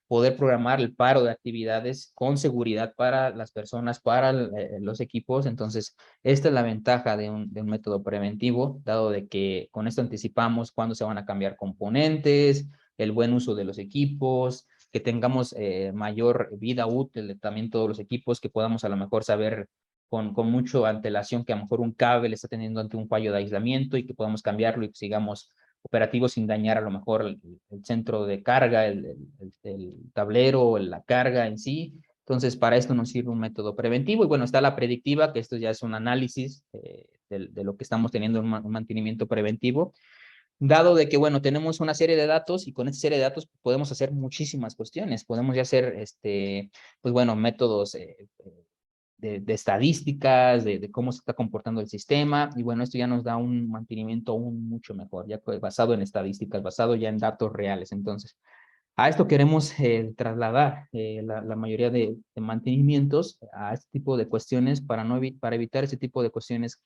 poder programar el paro de actividades con seguridad para las personas, para los equipos. Entonces, esta es la ventaja de un método preventivo, dado de que con esto anticipamos cuándo se van a cambiar componentes, el buen uso de los equipos, que tengamos mayor vida útil de también todos los equipos, que podamos a lo mejor saber con mucha antelación que a lo mejor un cable está teniendo ante un fallo de aislamiento y que podamos cambiarlo y que sigamos operativos sin dañar a lo mejor el centro de carga, el tablero, la carga en sí. Entonces, para esto nos sirve un método preventivo. Y bueno, está la predictiva, que esto ya es un análisis de lo que estamos teniendo un mantenimiento preventivo, dado de que, bueno, tenemos una serie de datos y con esta serie de datos podemos hacer muchísimas cuestiones. Podemos ya hacer, pues bueno, métodos de estadísticas, de cómo se está comportando el sistema, y bueno, esto ya nos da un mantenimiento aún mucho mejor, ya basado en estadísticas, basado ya en datos reales. Entonces, a esto queremos trasladar la mayoría de mantenimientos a este tipo de cuestiones para, para evitar ese tipo de cuestiones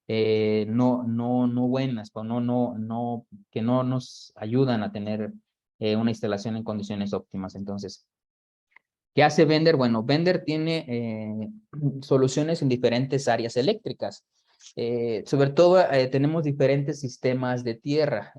no buenas, o que no nos ayudan a tener una instalación en condiciones óptimas. Entonces, ¿qué hace Bender? Bueno, Bender tiene soluciones en diferentes áreas eléctricas. Sobre todo tenemos diferentes sistemas de tierra.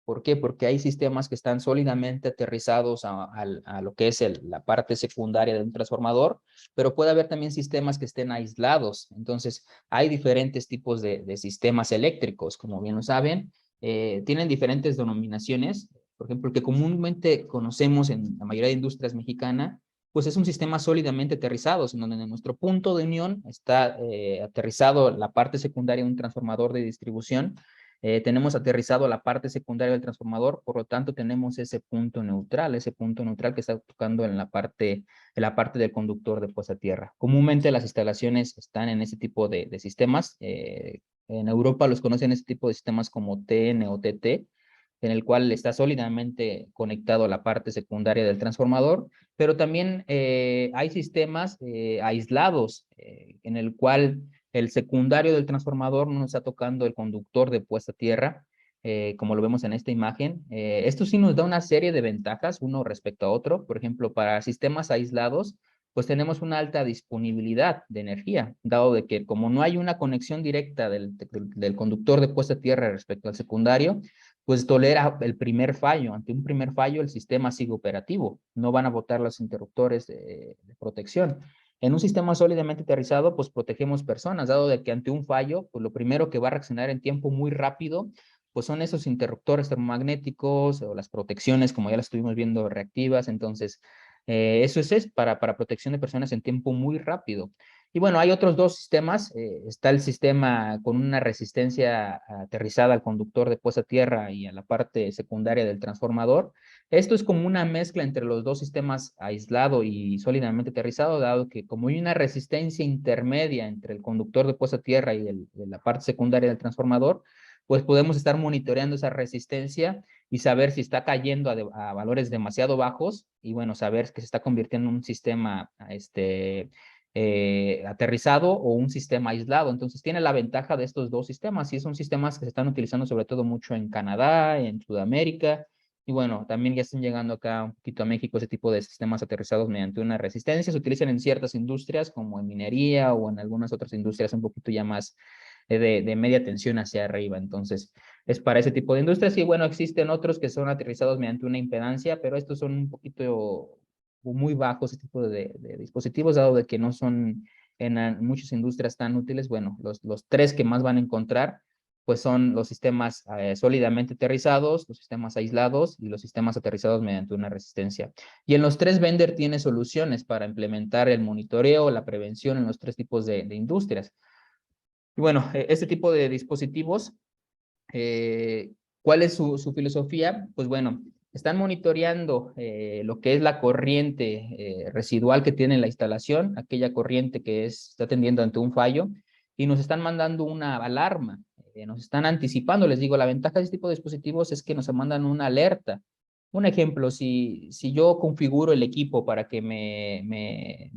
¿Por qué? Porque hay sistemas que están sólidamente aterrizados a lo que es la parte secundaria de un transformador, pero puede haber también sistemas que estén aislados. Entonces, hay diferentes tipos de sistemas eléctricos, como bien lo saben. Tienen diferentes denominaciones. Por ejemplo, el que comúnmente conocemos en la mayoría de industrias mexicanas, pues es un sistema sólidamente aterrizado, en donde en nuestro punto de unión está aterrizado la parte secundaria de un transformador de distribución. Tenemos aterrizado la parte secundaria del transformador, por lo tanto tenemos ese punto neutral que está tocando en la parte del conductor de puesta a tierra. Comúnmente las instalaciones están en ese tipo de sistemas. En Europa los conocen ese tipo de sistemas como TN o TT, en el cual está sólidamente conectado a la parte secundaria del transformador, pero también hay sistemas aislados en el cual el secundario del transformador no está tocando el conductor de puesta a tierra, como lo vemos en esta imagen. Esto sí nos da una serie de ventajas uno respecto a otro. Por ejemplo, para sistemas aislados, pues tenemos una alta disponibilidad de energía, dado de que como no hay una conexión directa del conductor de puesta a tierra respecto al secundario, pues tolera el primer fallo. Ante un primer fallo, el sistema sigue operativo. No van a botar los interruptores de protección. En un sistema sólidamente aterrizado, pues protegemos personas, dado de que ante un fallo, pues lo primero que va a reaccionar en tiempo muy rápido, pues son esos interruptores termomagnéticos o las protecciones, como ya las estuvimos viendo, reactivas. Entonces, eso es para protección de personas en tiempo muy rápido. Y bueno, hay otros dos sistemas. Está el sistema con una resistencia aterrizada al conductor de puesta a tierra y a la parte secundaria del transformador. Esto es como una mezcla entre los dos sistemas aislado y sólidamente aterrizado, dado que como hay una resistencia intermedia entre el conductor de puesta a tierra y de la parte secundaria del transformador, pues podemos estar monitoreando esa resistencia y saber si está cayendo a valores demasiado bajos y bueno, saber que se está convirtiendo en un sistema aterrizado o un sistema aislado. Entonces tiene la ventaja de estos dos sistemas y son sistemas que se están utilizando sobre todo mucho en Canadá, en Sudamérica, y bueno, también ya están llegando acá un poquito a México ese tipo de sistemas aterrizados mediante una resistencia. Se utilizan en ciertas industrias como en minería o en algunas otras industrias un poquito ya más de media tensión hacia arriba. Entonces, es para ese tipo de industrias. Y bueno, existen otros que son aterrizados mediante una impedancia, pero estos son un poquito muy bajos, ese tipo de dispositivos, dado de que no son en muchas industrias tan útiles. Bueno, los tres que más van a encontrar, pues son los sistemas sólidamente aterrizados, los sistemas aislados y los sistemas aterrizados mediante una resistencia. Y en los tres, Bender tiene soluciones para implementar el monitoreo, la prevención en los tres tipos de industrias. Y bueno, este tipo de dispositivos, ¿cuál es su filosofía? Pues bueno, están monitoreando lo que es la corriente residual que tiene la instalación, aquella corriente que está tendiendo ante un fallo, y nos están mandando una alarma, nos están anticipando. Les digo, la ventaja de este tipo de dispositivos es que nos mandan una alerta. Un ejemplo, si yo configuro el equipo para que me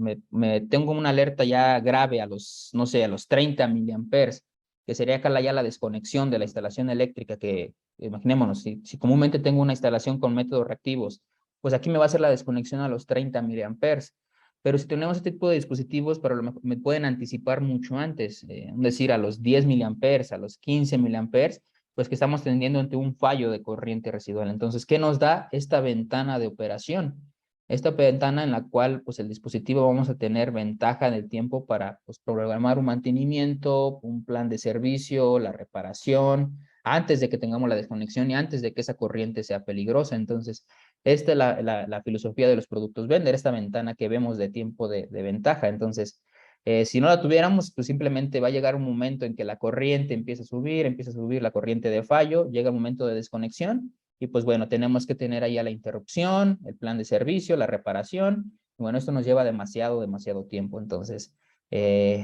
tengo una alerta ya grave a los, no sé, a los 30 miliamperes, que sería acá ya la desconexión de la instalación eléctrica, que imaginémonos, si comúnmente tengo una instalación con métodos reactivos, pues aquí me va a hacer la desconexión a los 30 miliamperes. Pero si tenemos este tipo de dispositivos, pero me pueden anticipar mucho antes, es decir, a los 10 miliamperes, a los 15 miliamperes, pues que estamos teniendo ante un fallo de corriente residual. Entonces, ¿qué nos da esta ventana de operación? Esta ventana en la cual pues el dispositivo vamos a tener ventaja en el tiempo para pues, programar un mantenimiento, un plan de servicio, la reparación, antes de que tengamos la desconexión y antes de que esa corriente sea peligrosa. Entonces, esta es la filosofía de los productos Bender, esta ventana que vemos de tiempo de ventaja. Entonces, Si no la tuviéramos, pues simplemente va a llegar un momento en que la corriente empieza a subir la corriente de fallo, llega un momento de desconexión y pues bueno, tenemos que tener ahí a la interrupción, el plan de servicio, la reparación. Y bueno, esto nos lleva demasiado tiempo. Entonces,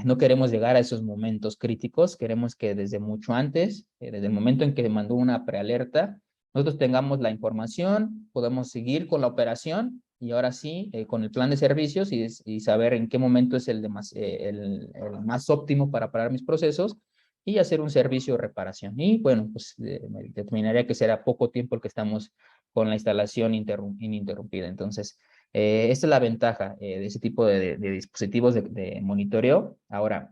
no queremos llegar a esos momentos críticos, queremos que desde mucho antes, desde el momento en que mandó una prealerta, nosotros tengamos la información, podemos seguir con la operación y ahora sí, con el plan de servicios y saber en qué momento es el más óptimo para parar mis procesos y hacer un servicio de reparación. Y bueno, pues me determinaría que será poco tiempo el que estamos con la instalación ininterrumpida. Entonces, esta es la ventaja de ese tipo de dispositivos de monitoreo. Ahora,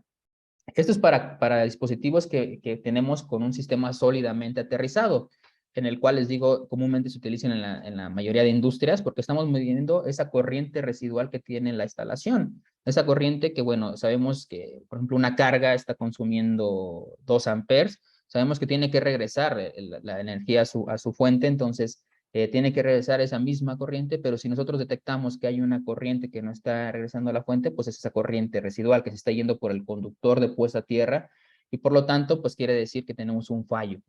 esto es para dispositivos que tenemos con un sistema sólidamente aterrizado, en el cual les digo, comúnmente se utilizan en la mayoría de industrias, porque estamos midiendo esa corriente residual que tiene la instalación. Esa corriente que, bueno, sabemos que, por ejemplo, una carga está consumiendo 2 amperes, sabemos que tiene que regresar la energía a su fuente, entonces tiene que regresar esa misma corriente, pero si nosotros detectamos que hay una corriente que no está regresando a la fuente, pues es esa corriente residual que se está yendo por el conductor de puesta a tierra y por lo tanto, pues quiere decir que tenemos un fallo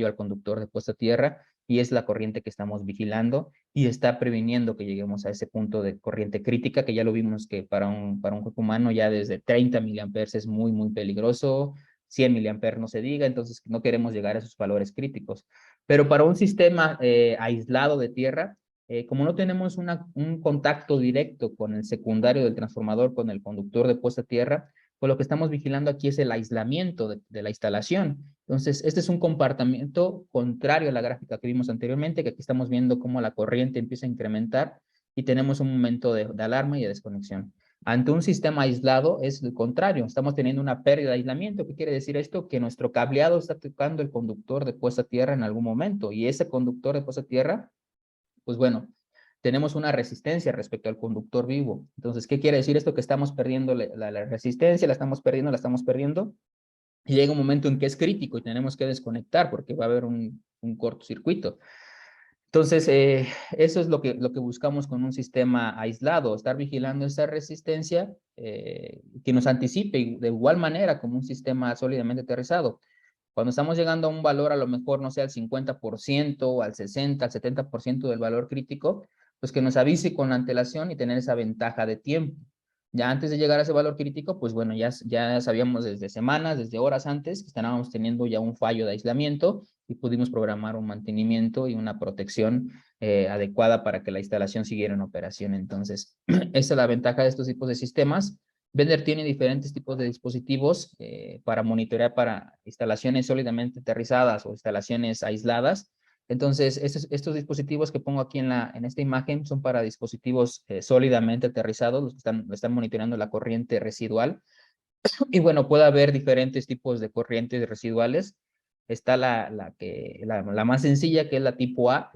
al conductor de puesta a tierra y es la corriente que estamos vigilando y está previniendo que lleguemos a ese punto de corriente crítica, que ya lo vimos que para un cuerpo humano ya desde 30 miliamperes es muy peligroso, 100 miliamperes no se diga, entonces no queremos llegar a esos valores críticos. Pero para un sistema aislado de tierra, como no tenemos un contacto directo con el secundario del transformador, con el conductor de puesta a tierra, pues lo que estamos vigilando aquí es el aislamiento de la instalación. Entonces, este es un comportamiento contrario a la gráfica que vimos anteriormente, que aquí estamos viendo cómo la corriente empieza a incrementar y tenemos un momento de alarma y de desconexión. Ante un sistema aislado es el contrario, estamos teniendo una pérdida de aislamiento. ¿Qué quiere decir esto? Que nuestro cableado está tocando el conductor de puesta a tierra en algún momento y ese conductor de puesta a tierra, pues bueno, tenemos una resistencia respecto al conductor vivo. Entonces, ¿qué quiere decir esto? Que estamos perdiendo la resistencia, la estamos perdiendo, y llega un momento en que es crítico y tenemos que desconectar porque va a haber un cortocircuito. Entonces, eso es lo que buscamos con un sistema aislado, estar vigilando esa resistencia que nos anticipe de igual manera como un sistema sólidamente aterrizado. Cuando estamos llegando a un valor, a lo mejor, no sé, al 50%, al 60%, al 70% del valor crítico, pues que nos avise con antelación y tener esa ventaja de tiempo. Ya antes de llegar a ese valor crítico, pues bueno, ya sabíamos desde semanas, desde horas antes, que estábamos teniendo ya un fallo de aislamiento y pudimos programar un mantenimiento y una protección adecuada para que la instalación siguiera en operación. Entonces, esa es la ventaja de estos tipos de sistemas. Vender tiene diferentes tipos de dispositivos para monitorear para instalaciones sólidamente aterrizadas o instalaciones aisladas. Entonces, estos dispositivos que pongo aquí en esta imagen son para dispositivos sólidamente aterrizados, los que están monitoreando la corriente residual. Y bueno, puede haber diferentes tipos de corrientes residuales. Está la más sencilla, que es la tipo A.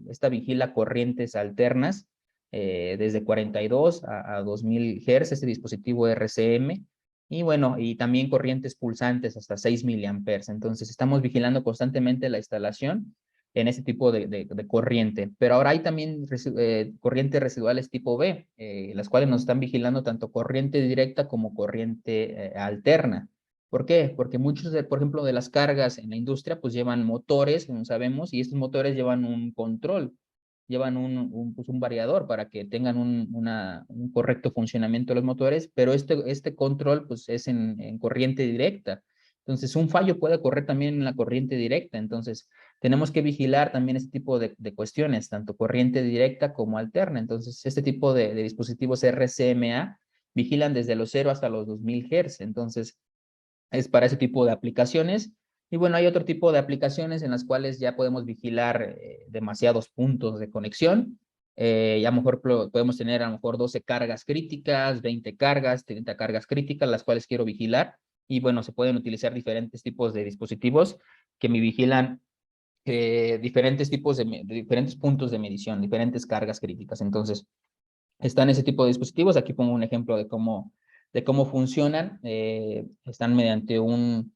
Esta vigila corrientes alternas desde 42 a 2000 Hz, este dispositivo RCM. Y bueno, y también corrientes pulsantes hasta 6 miliamperes. Entonces, estamos vigilando constantemente la instalación en ese tipo de corriente. Pero ahora hay también corrientes residuales tipo B, las cuales nos están vigilando tanto corriente directa como corriente alterna. ¿Por qué? Porque muchos, por ejemplo, de las cargas en la industria, pues llevan motores, como sabemos, y estos motores llevan un control, llevan pues un variador para que tengan un correcto funcionamiento de los motores, pero este control pues es en corriente directa. Entonces, un fallo puede ocurrir también en la corriente directa. Entonces, tenemos que vigilar también este tipo de cuestiones, tanto corriente directa como alterna. Entonces, este tipo de dispositivos RCMA vigilan desde los 0 hasta los 2000 Hz. Entonces, es para ese tipo de aplicaciones. Y bueno, hay otro tipo de aplicaciones en las cuales ya podemos vigilar demasiados puntos de conexión. Y a lo mejor podemos tener a lo mejor 12 cargas críticas, 20 cargas, 30 cargas críticas, las cuales quiero vigilar. Y bueno, se pueden utilizar diferentes tipos de dispositivos que me vigilan diferentes tipos de diferentes puntos de medición, diferentes cargas críticas. Entonces, están ese tipo de dispositivos. Aquí pongo un ejemplo de cómo funcionan. Están mediante un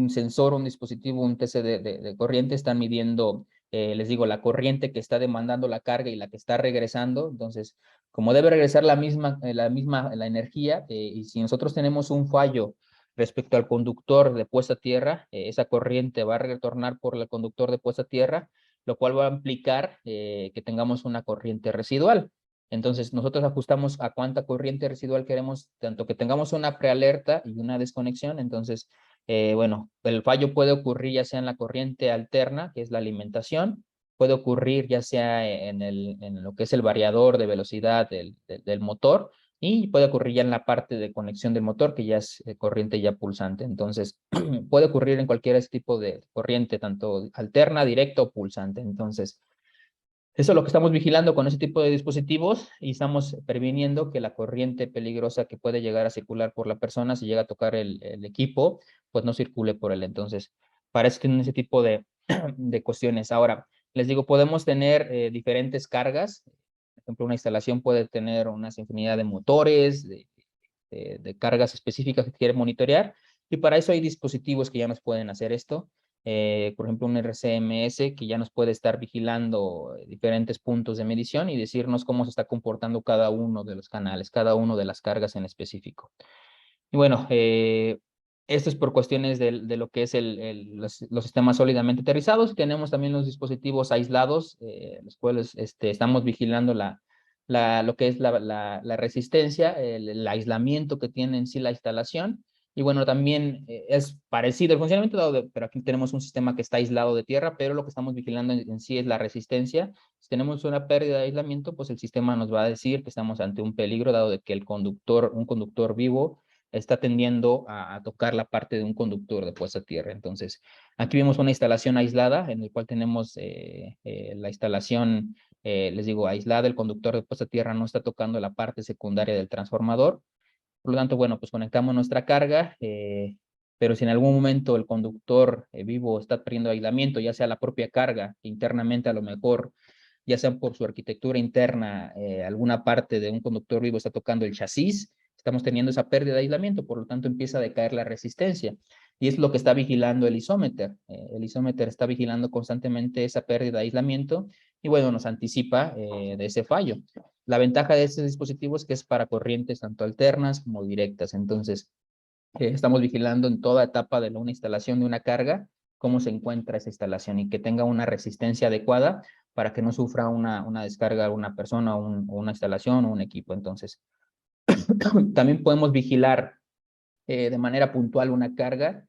sensor, un dispositivo, un TC de corriente, están midiendo les digo, la corriente que está demandando la carga y la que está regresando. Entonces, como debe regresar la energía, y si nosotros tenemos un fallo respecto al conductor de puesta a tierra, esa corriente va a retornar por el conductor de puesta a tierra, lo cual va a implicar que tengamos una corriente residual. Entonces, nosotros ajustamos a cuánta corriente residual queremos, tanto que tengamos una prealerta y una desconexión. Entonces, bueno, el fallo puede ocurrir ya sea en la corriente alterna, que es la alimentación, puede ocurrir ya sea en lo que es el variador de velocidad del motor, y puede ocurrir ya en la parte de conexión del motor, que ya es corriente ya pulsante. Entonces, puede ocurrir en cualquier tipo de corriente, tanto alterna, directa o pulsante. Entonces, eso es lo que estamos vigilando con ese tipo de dispositivos, y estamos previniendo que la corriente peligrosa que puede llegar a circular por la persona, si llega a tocar el equipo, pues no circule por él. Entonces, para eso tienen ese tipo de cuestiones. Ahora, les digo, podemos tener diferentes cargas. Por ejemplo, una instalación puede tener una infinidad de motores, de cargas específicas que quiere monitorear, y para eso hay dispositivos que ya nos pueden hacer esto. Por ejemplo, un RCMS que ya nos puede estar vigilando diferentes puntos de medición y decirnos cómo se está comportando cada uno de los canales, cada uno de las cargas en específico. Y bueno, esto es por cuestiones de lo que es los sistemas sólidamente aterrizados. Tenemos también los dispositivos aislados, los cuales estamos vigilando lo que es la resistencia, el aislamiento que tiene en sí la instalación. Y bueno, también es parecido el funcionamiento, pero aquí tenemos un sistema que está aislado de tierra, pero lo que estamos vigilando en sí es la resistencia. Si tenemos una pérdida de aislamiento, pues el sistema nos va a decir que estamos ante un peligro, dado de que un conductor vivo está tendiendo a tocar la parte de un conductor de puesta a tierra. Entonces, aquí vemos una instalación aislada, en el cual tenemos la instalación, les digo, aislada. El conductor de puesta a tierra no está tocando la parte secundaria del transformador. Por lo tanto, bueno, pues conectamos nuestra carga, pero si en algún momento el conductor vivo está perdiendo aislamiento, ya sea la propia carga, internamente a lo mejor, ya sea por su arquitectura interna, alguna parte de un conductor vivo está tocando el chasis, estamos teniendo esa pérdida de aislamiento, por lo tanto empieza a decaer la resistencia. Y es lo que está vigilando el isómeter. El isómeter está vigilando constantemente esa pérdida de aislamiento, y bueno, nos anticipa de ese fallo. La ventaja de estos dispositivos es que es para corrientes tanto alternas como directas. Entonces, estamos vigilando en toda etapa de una instalación de una carga cómo se encuentra esa instalación y que tenga una resistencia adecuada para que no sufra una descarga una persona o una instalación o un equipo. Entonces, también podemos vigilar de manera puntual una carga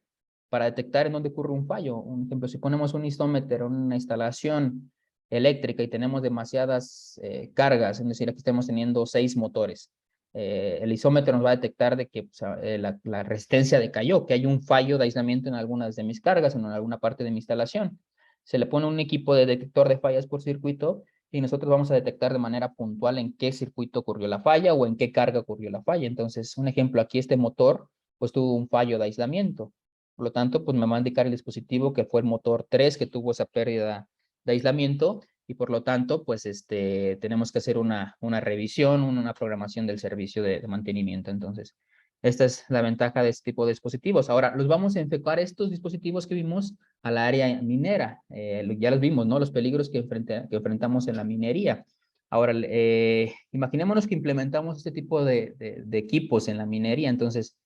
para detectar en dónde ocurre un fallo. Un ejemplo, si ponemos un isómetro en una instalación eléctrica y tenemos demasiadas cargas, es decir, aquí estamos teniendo 6 motores, el isómetro nos va a detectar de que pues, la resistencia decayó, que hay un fallo de aislamiento en algunas de mis cargas, en alguna parte de mi instalación. Se le pone un equipo de detector de fallas por circuito, y nosotros vamos a detectar de manera puntual en qué circuito ocurrió la falla o en qué carga ocurrió la falla. Entonces, un ejemplo, aquí este motor pues tuvo un fallo de aislamiento. Por lo tanto, pues me va a indicar el dispositivo que fue el motor 3 que tuvo esa pérdida de aislamiento, y por lo tanto, pues tenemos que hacer una revisión, una programación del servicio de mantenimiento. Entonces, esta es la ventaja de este tipo de dispositivos. Ahora, los vamos a enfocar estos dispositivos que vimos al área minera. Ya los vimos, ¿no? Los peligros que enfrentamos en la minería. Ahora, imaginémonos que implementamos este tipo de equipos en la minería. Entonces,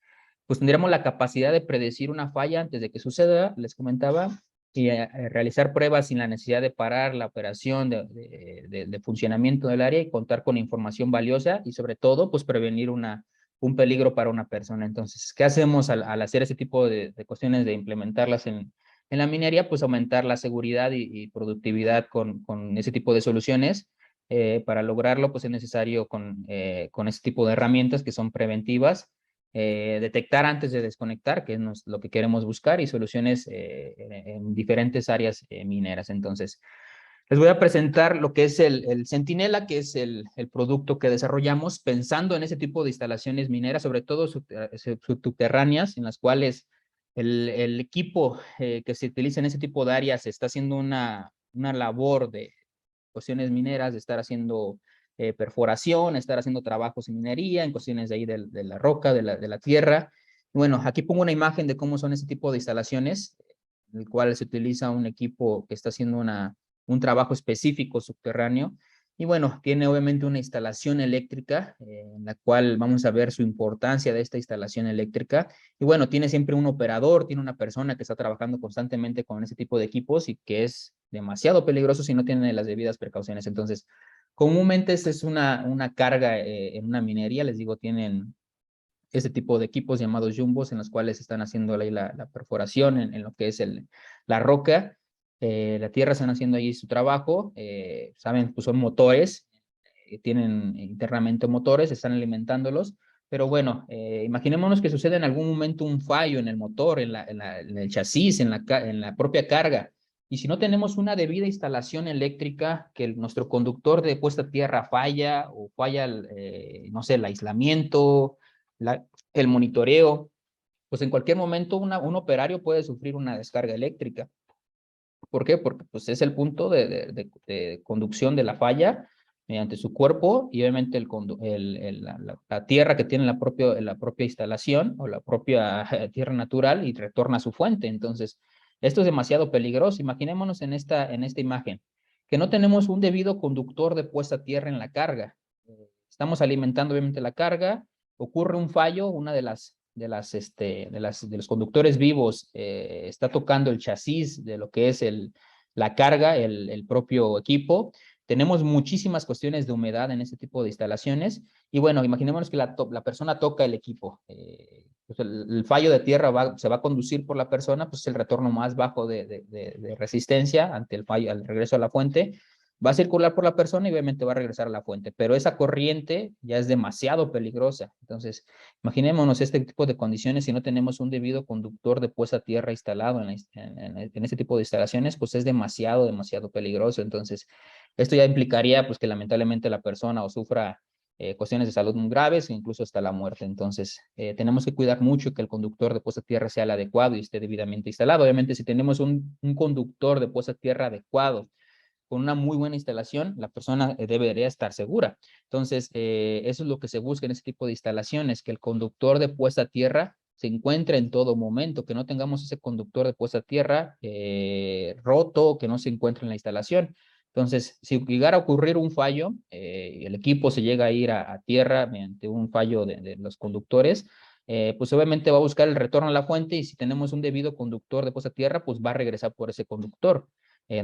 pues tendríamos la capacidad de predecir una falla antes de que suceda, les comentaba, y realizar pruebas sin la necesidad de parar la operación de funcionamiento del área, y contar con información valiosa y sobre todo, pues prevenir un peligro para una persona. Entonces, ¿qué hacemos al hacer ese tipo de cuestiones, de implementarlas en la minería? Pues aumentar la seguridad y productividad con ese tipo de soluciones. Para lograrlo, pues es necesario con ese tipo de herramientas que son preventivas, detectar antes de desconectar, que es lo que queremos buscar, y soluciones en diferentes áreas mineras. Entonces, les voy a presentar lo que es el Centinela, que es el producto que desarrollamos pensando en ese tipo de instalaciones mineras, sobre todo subterráneas, en las cuales el equipo que se utiliza en ese tipo de áreas está haciendo una labor de cuestiones mineras, de estar haciendo perforación, estar haciendo trabajos en minería, en cuestiones de ahí de la roca, de la tierra. Bueno, aquí pongo una imagen de cómo son ese tipo de instalaciones, en el cual se utiliza un equipo que está haciendo una un trabajo específico subterráneo. Y bueno, tiene obviamente una instalación eléctrica, en la cual vamos a ver su importancia de esta instalación eléctrica. Y bueno, tiene siempre un operador, tiene una persona que está trabajando constantemente con ese tipo de equipos y que es demasiado peligroso si no tiene las debidas precauciones. Entonces, comúnmente esta es una carga en una minería, les digo, tienen este tipo de equipos llamados jumbos en los cuales están haciendo ahí la perforación en lo que es la roca. La tierra, están haciendo ahí su trabajo. Saben, pues son motores, tienen internamente motores, están alimentándolos. Pero bueno, imaginémonos que sucede en algún momento un fallo en el motor, en el chasis, en la propia carga. Y si no tenemos una debida instalación eléctrica, que nuestro conductor de puesta a tierra falla o falla, no sé, el aislamiento, el monitoreo, pues en cualquier momento un operario puede sufrir una descarga eléctrica. ¿Por qué? Porque pues, es el punto de conducción de la falla mediante su cuerpo y obviamente la tierra que tiene la propia instalación o la propia tierra natural y retorna a su fuente. Entonces, esto es demasiado peligroso. Imaginémonos en esta imagen que no tenemos un debido conductor de puesta a tierra en la carga. Estamos alimentando obviamente la carga, ocurre un fallo, una de los conductores vivos está tocando el chasis de lo que es la carga, el propio equipo. Tenemos muchísimas cuestiones de humedad en este tipo de instalaciones. Y bueno, imaginémonos que la persona toca el equipo. Pues el fallo de tierra se va a conducir por la persona, pues es el retorno más bajo de resistencia ante el fallo, al regreso a la fuente. Va a circular por la persona y obviamente va a regresar a la fuente, pero esa corriente ya es demasiado peligrosa. Entonces, imaginémonos este tipo de condiciones si no tenemos un debido conductor de puesta a tierra instalado en este tipo de instalaciones, pues es demasiado, demasiado peligroso. Entonces, esto ya implicaría pues que lamentablemente la persona o sufra cuestiones de salud muy graves e incluso hasta la muerte. Entonces, tenemos que cuidar mucho que el conductor de puesta a tierra sea el adecuado y esté debidamente instalado. Obviamente, si tenemos un conductor de puesta a tierra adecuado, con una muy buena instalación, la persona debería estar segura. Entonces, eso es lo que se busca en este tipo de instalaciones, que el conductor de puesta a tierra se encuentre en todo momento, que no tengamos ese conductor de puesta a tierra roto, que no se encuentre en la instalación. Entonces, si llegara a ocurrir un fallo, el equipo se llega a ir a tierra mediante un fallo de los conductores, pues obviamente va a buscar el retorno a la fuente y si tenemos un debido conductor de puesta a tierra, pues va a regresar por ese conductor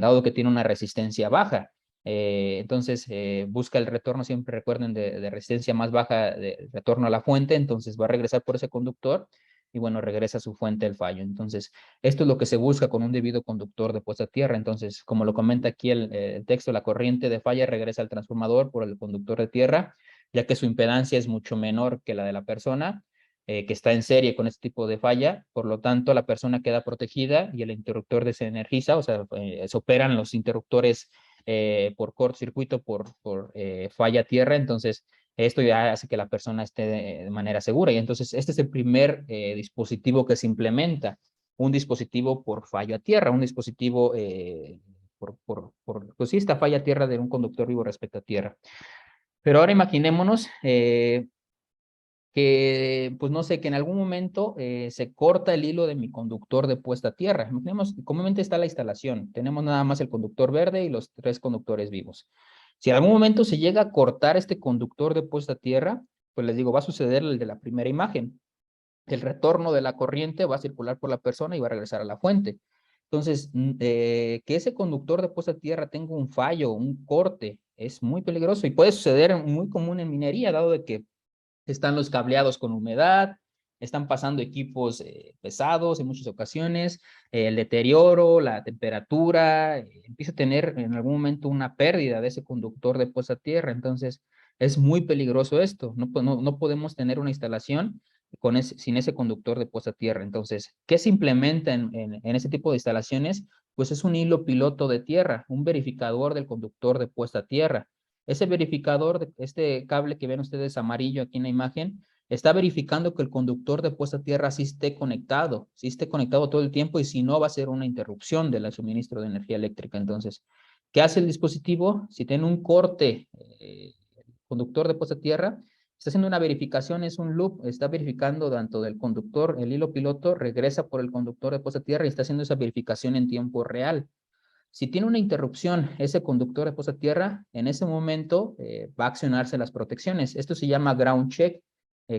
dado que tiene una resistencia baja. Entonces, busca el retorno, siempre recuerden, de resistencia más baja de retorno a la fuente, entonces va a regresar por ese conductor y bueno, regresa a su fuente el fallo. Entonces, esto es lo que se busca con un debido conductor de puesta a tierra. Entonces, como lo comenta aquí el texto, la corriente de falla regresa al transformador por el conductor de tierra, ya que su impedancia es mucho menor que la de la persona que está en serie con este tipo de falla, por lo tanto la persona queda protegida y el interruptor desenergiza, o sea, se operan los interruptores por cortocircuito, por falla tierra, entonces esto ya hace que la persona esté de manera segura y entonces este es el primer dispositivo que se implementa, un dispositivo por fallo a tierra, un dispositivo pues sí, esta falla a tierra de un conductor vivo respecto a tierra. Pero ahora imaginémonos que, pues no sé, que en algún momento se corta el hilo de mi conductor de puesta a tierra. Imaginemos, comúnmente está la instalación, tenemos nada más el conductor verde y los 3 conductores vivos. Si en algún momento se llega a cortar este conductor de puesta a tierra, pues les digo, va a suceder el de la primera imagen. El retorno de la corriente va a circular por la persona y va a regresar a la fuente. Entonces, que ese conductor de puesta a tierra tenga un fallo, un corte, es muy peligroso y puede suceder muy común en minería, dado de que están los cableados con humedad, están pasando equipos pesados en muchas ocasiones, el deterioro, la temperatura, empieza a tener en algún momento una pérdida de ese conductor de puesta a tierra, entonces es muy peligroso esto, no podemos tener una instalación sin ese conductor de puesta a tierra, entonces, ¿qué se implementa en ese tipo de instalaciones? Pues es un hilo piloto de tierra, un verificador del conductor de puesta a tierra. Ese verificador, este cable que ven ustedes amarillo aquí en la imagen, está verificando que el conductor de puesta a tierra sí esté conectado todo el tiempo y si no va a ser una interrupción del suministro de energía eléctrica. Entonces, ¿qué hace el dispositivo? Si tiene un corte, conductor de puesta a tierra, está haciendo una verificación, es un loop, está verificando tanto del conductor, el hilo piloto, regresa por el conductor de puesta a tierra y está haciendo esa verificación en tiempo real. Si tiene una interrupción ese conductor de puesta a tierra, en ese momento va a accionarse las protecciones. Esto se llama ground check.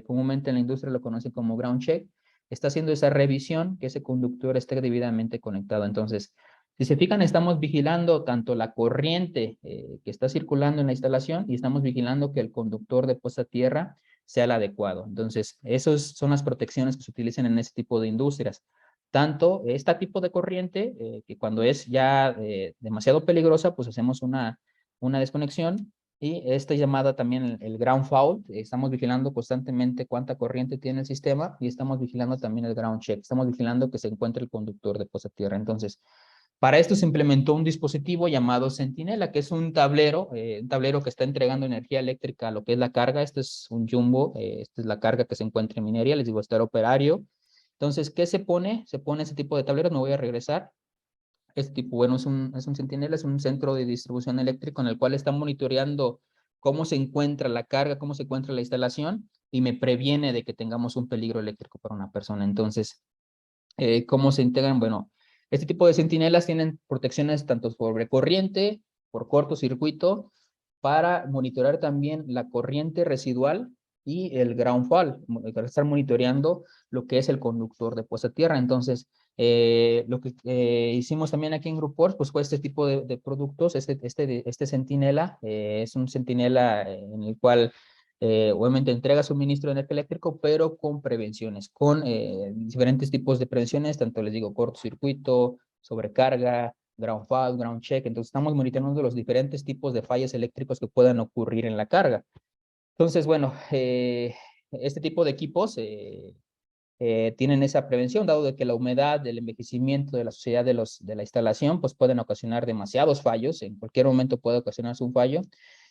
Comúnmente en la industria lo conocen como ground check. Está haciendo esa revisión que ese conductor esté debidamente conectado. Entonces, si se fijan, estamos vigilando tanto la corriente que está circulando en la instalación y estamos vigilando que el conductor de puesta a tierra sea el adecuado. Entonces, esas son las protecciones que se utilizan en ese tipo de industrias. Tanto este tipo de corriente, que cuando es ya demasiado peligrosa, pues hacemos una desconexión. Y esta llamada también el ground fault, estamos vigilando constantemente cuánta corriente tiene el sistema y estamos vigilando también el ground check. Estamos vigilando que se encuentre el conductor de puesta a tierra. Entonces, para esto se implementó un dispositivo llamado Centinela, que es un tablero que está entregando energía eléctrica a lo que es la carga. Este es un jumbo, esta es la carga que se encuentra en minería, les digo, está operario. Entonces, ¿qué se pone? Se pone ese tipo de tableros, me voy a regresar. Este tipo, bueno, es un Centinela, es un centro de distribución eléctrica en el cual está monitoreando cómo se encuentra la carga, cómo se encuentra la instalación y me previene de que tengamos un peligro eléctrico para una persona. Entonces, ¿cómo se integran? Bueno, este tipo de centinelas tienen protecciones tanto sobre corriente, por cortocircuito, para monitorear también la corriente residual y el ground fault, estar monitoreando lo que es el conductor de puesta a tierra. Entonces, lo que hicimos también aquí en Gruports, pues fue este tipo de productos, este centinela, es un centinela en el cual obviamente entrega suministro de energía eléctrico, pero con prevenciones, con diferentes tipos de prevenciones, tanto les digo cortocircuito, sobrecarga, ground fault, ground check. Entonces estamos monitoreando los diferentes tipos de fallas eléctricos que puedan ocurrir en la carga. Entonces, bueno, este tipo de equipos tienen esa prevención, dado de que la humedad, el envejecimiento de la sociedad de la instalación, pues pueden ocasionar demasiados fallos, en cualquier momento puede ocasionarse un fallo,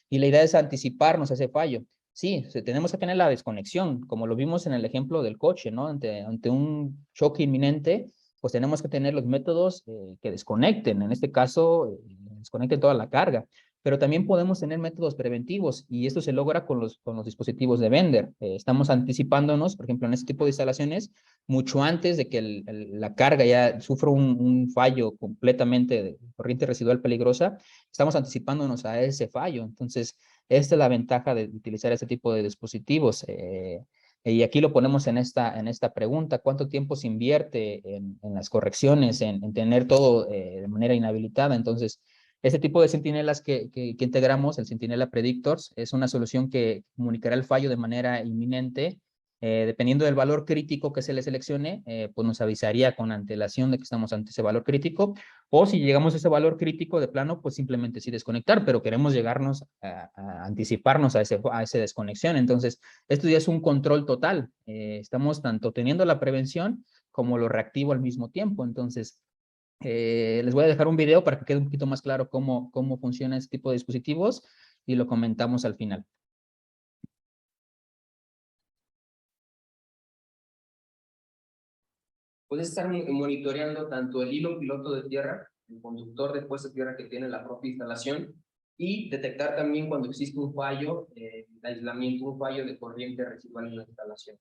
y la idea es anticiparnos a ese fallo. Sí, tenemos que tener la desconexión, como lo vimos en el ejemplo del coche, ¿no? Ante un choque inminente, pues tenemos que tener los métodos que desconecten, en este caso, desconecten toda la carga. Pero también podemos tener métodos preventivos y esto se logra con los dispositivos de Bender. Estamos anticipándonos, por ejemplo, en este tipo de instalaciones, mucho antes de que la carga ya sufra un fallo completamente de corriente residual peligrosa, estamos anticipándonos a ese fallo. Entonces, esta es la ventaja de utilizar este tipo de dispositivos. Y aquí lo ponemos en esta pregunta, ¿cuánto tiempo se invierte en las correcciones, en tener todo de manera inhabilitada? Entonces, este tipo de centinelas que integramos, el Centinela Predictors, es una solución que comunicará el fallo de manera inminente. Dependiendo del valor crítico que se le seleccione, pues nos avisaría con antelación de que estamos ante ese valor crítico, o si llegamos a ese valor crítico de plano, pues simplemente sí desconectar, pero queremos llegarnos a anticiparnos a esa desconexión. Entonces, esto ya es un control total. Estamos tanto teniendo la prevención como lo reactivo al mismo tiempo. Entonces, les voy a dejar un video para que quede un poquito más claro cómo funciona este tipo de dispositivos y lo comentamos al final. Puedes estar monitoreando tanto el hilo piloto de tierra, el conductor de puesta de tierra que tiene la propia instalación, y detectar también cuando existe un fallo de aislamiento, un fallo de corriente residual en la instalación.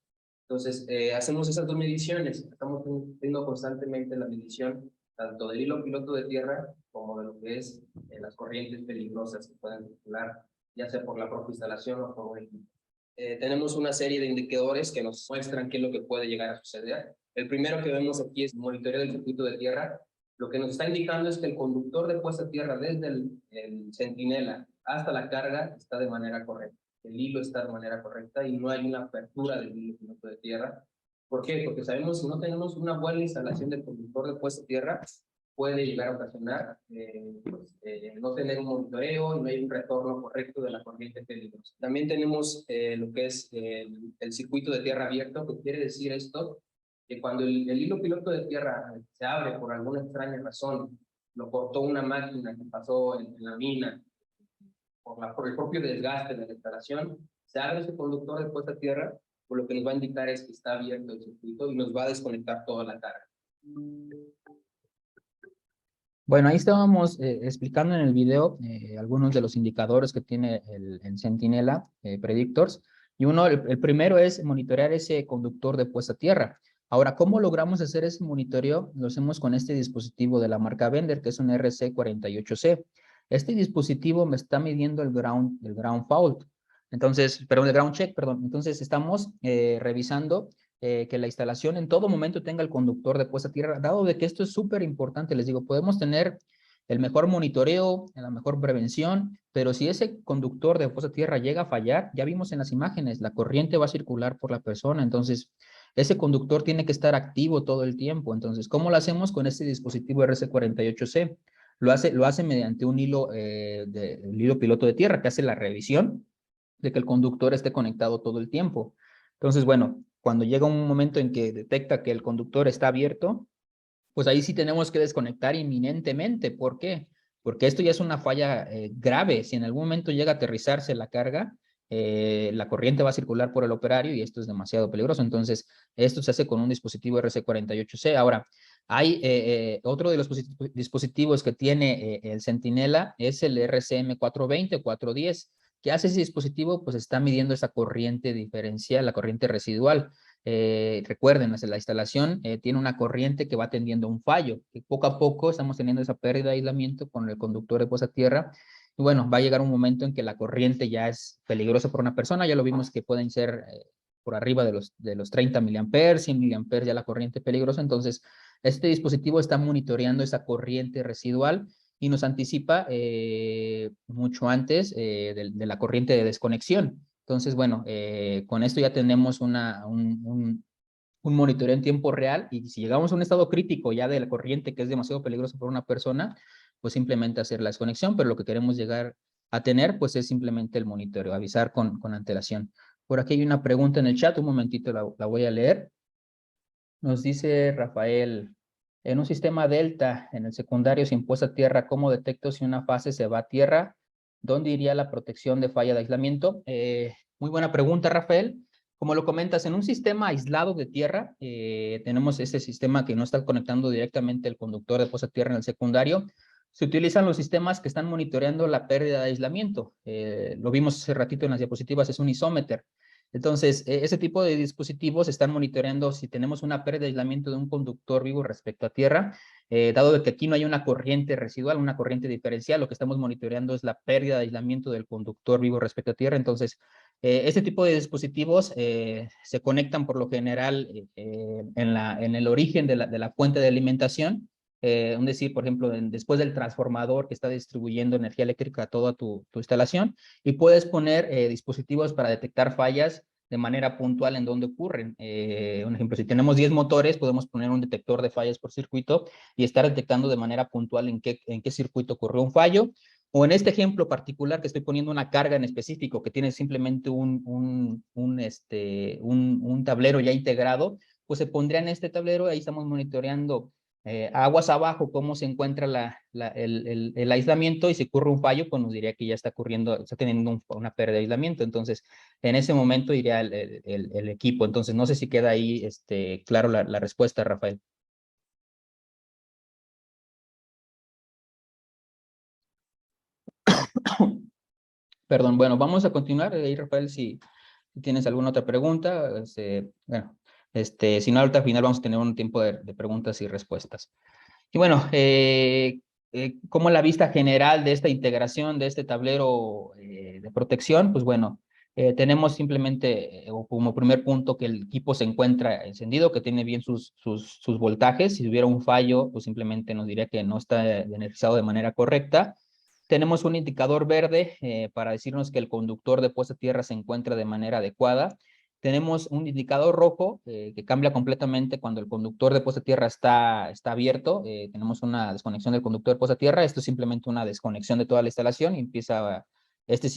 Entonces, hacemos esas dos mediciones. Estamos haciendo constantemente la medición tanto del hilo piloto de tierra como de lo que es las corrientes peligrosas que pueden circular, ya sea por la propia instalación o por un equipo. Tenemos una serie de indicadores que nos muestran qué es lo que puede llegar a suceder. El primero que vemos aquí es monitoreo del circuito de tierra. Lo que nos está indicando es que el conductor de puesta a tierra desde el centinela hasta la carga está de manera correcta. El hilo está de manera correcta y no hay una apertura del hilo piloto de tierra. ¿Por qué? Porque sabemos que si no tenemos una buena instalación del conductor de puesta a tierra, puede llegar a ocasionar no tener un monitoreo y no hay un retorno correcto de la corriente peligrosa. También tenemos lo que es el circuito de tierra abierto, que quiere decir esto, que cuando el hilo piloto de tierra se abre por alguna extraña razón, lo cortó una máquina que pasó en la mina, por el propio desgaste de la instalación, se abre ese conductor de puesta a tierra, por lo que nos va a indicar es que está abierto el circuito y nos va a desconectar toda la carga. Bueno, ahí estábamos explicando en el video algunos de los indicadores que tiene el Centinela Predictors. Y el primero es monitorear ese conductor de puesta a tierra. Ahora, ¿cómo logramos hacer ese monitoreo? Lo hacemos con este dispositivo de la marca Bender, que es un RC48C. Este dispositivo me está midiendo el ground fault. Entonces, perdón, el ground check, perdón. Entonces, estamos revisando que la instalación en todo momento tenga el conductor de puesta a tierra, dado de que esto es súper importante. Les digo, podemos tener el mejor monitoreo, la mejor prevención, pero si ese conductor de puesta a tierra llega a fallar, ya vimos en las imágenes, la corriente va a circular por la persona. Entonces, ese conductor tiene que estar activo todo el tiempo. Entonces, ¿cómo lo hacemos con este dispositivo RC48C? Lo hace mediante un hilo, el hilo piloto de tierra que hace la revisión de que el conductor esté conectado todo el tiempo. Entonces, bueno, cuando llega un momento en que detecta que el conductor está abierto, pues ahí sí tenemos que desconectar inminentemente. ¿Por qué? Porque esto ya es una falla grave. Si en algún momento llega a aterrizarse la carga, la corriente va a circular por el operario y esto es demasiado peligroso. Entonces, esto se hace con un dispositivo RC48C. Ahora, hay otro de los dispositivos que tiene el Centinela es el RCM420 o 410. ¿Qué hace ese dispositivo? Pues está midiendo esa corriente diferencial, la corriente residual. Recuerden, la instalación tiene una corriente que va tendiendo a un fallo, que poco a poco estamos teniendo esa pérdida de aislamiento con el conductor de puesta a tierra. Y bueno, va a llegar un momento en que la corriente ya es peligrosa para una persona. Ya lo vimos que pueden ser por arriba de los 30 miliamperes, 100 miliamperes ya la corriente peligrosa. Entonces, este dispositivo está monitoreando esa corriente residual y nos anticipa mucho antes de la corriente de desconexión. Entonces, bueno, con esto ya tenemos un monitoreo en tiempo real y si llegamos a un estado crítico ya de la corriente que es demasiado peligroso para una persona, pues simplemente hacer la desconexión, pero lo que queremos llegar a tener, pues es simplemente el monitoreo, avisar con antelación. Por aquí hay una pregunta en el chat, un momentito la voy a leer. Nos dice Rafael, en un sistema delta, en el secundario sin puesta a tierra, ¿cómo detecto si una fase se va a tierra? ¿Dónde iría la protección de falla de aislamiento? Muy buena pregunta, Rafael. Como lo comentas, en un sistema aislado de tierra, tenemos ese sistema que no está conectando directamente el conductor de puesta a tierra en el secundario. Se utilizan los sistemas que están monitoreando la pérdida de aislamiento. Lo vimos hace ratito en las diapositivas, es un isómeter. Entonces, ese tipo de dispositivos están monitoreando si tenemos una pérdida de aislamiento de un conductor vivo respecto a tierra, dado de que aquí no hay una corriente residual, una corriente diferencial, lo que estamos monitoreando es la pérdida de aislamiento del conductor vivo respecto a tierra. Entonces, este tipo de dispositivos se conectan por lo general en el origen de la fuente de alimentación. Es decir, por ejemplo, después del transformador que está distribuyendo energía eléctrica a toda tu instalación, y puedes poner dispositivos para detectar fallas de manera puntual en donde ocurren. Un ejemplo, si tenemos 10 motores, podemos poner un detector de fallas por circuito y estar detectando de manera puntual en qué circuito ocurrió un fallo. O en este ejemplo particular que estoy poniendo una carga en específico que tiene simplemente un tablero ya integrado, pues se pondría en este tablero, ahí estamos monitoreando aguas abajo cómo se encuentra el aislamiento y si ocurre un fallo, pues nos diría que ya está ocurriendo, está teniendo una pérdida de aislamiento. Entonces, en ese momento iría el equipo. Entonces, no sé si queda ahí claro la respuesta, Rafael. Perdón, bueno, vamos a continuar. Ahí, Rafael, si tienes alguna otra pregunta, bueno, si no, ahorita al final vamos a tener un tiempo de preguntas y respuestas. Y bueno, como la vista general de esta integración, de este tablero de protección, pues bueno, tenemos simplemente como primer punto que el equipo se encuentra encendido, que tiene bien sus voltajes. Si hubiera un fallo, pues simplemente nos diría que no está energizado de manera correcta. Tenemos un indicador verde para decirnos que el conductor de puesta a tierra se encuentra de manera adecuada. Tenemos un indicador rojo que cambia completamente cuando el conductor de puesta a tierra está abierto. Tenemos una desconexión del conductor de puesta a tierra. Esto es simplemente una desconexión de toda la instalación y empieza este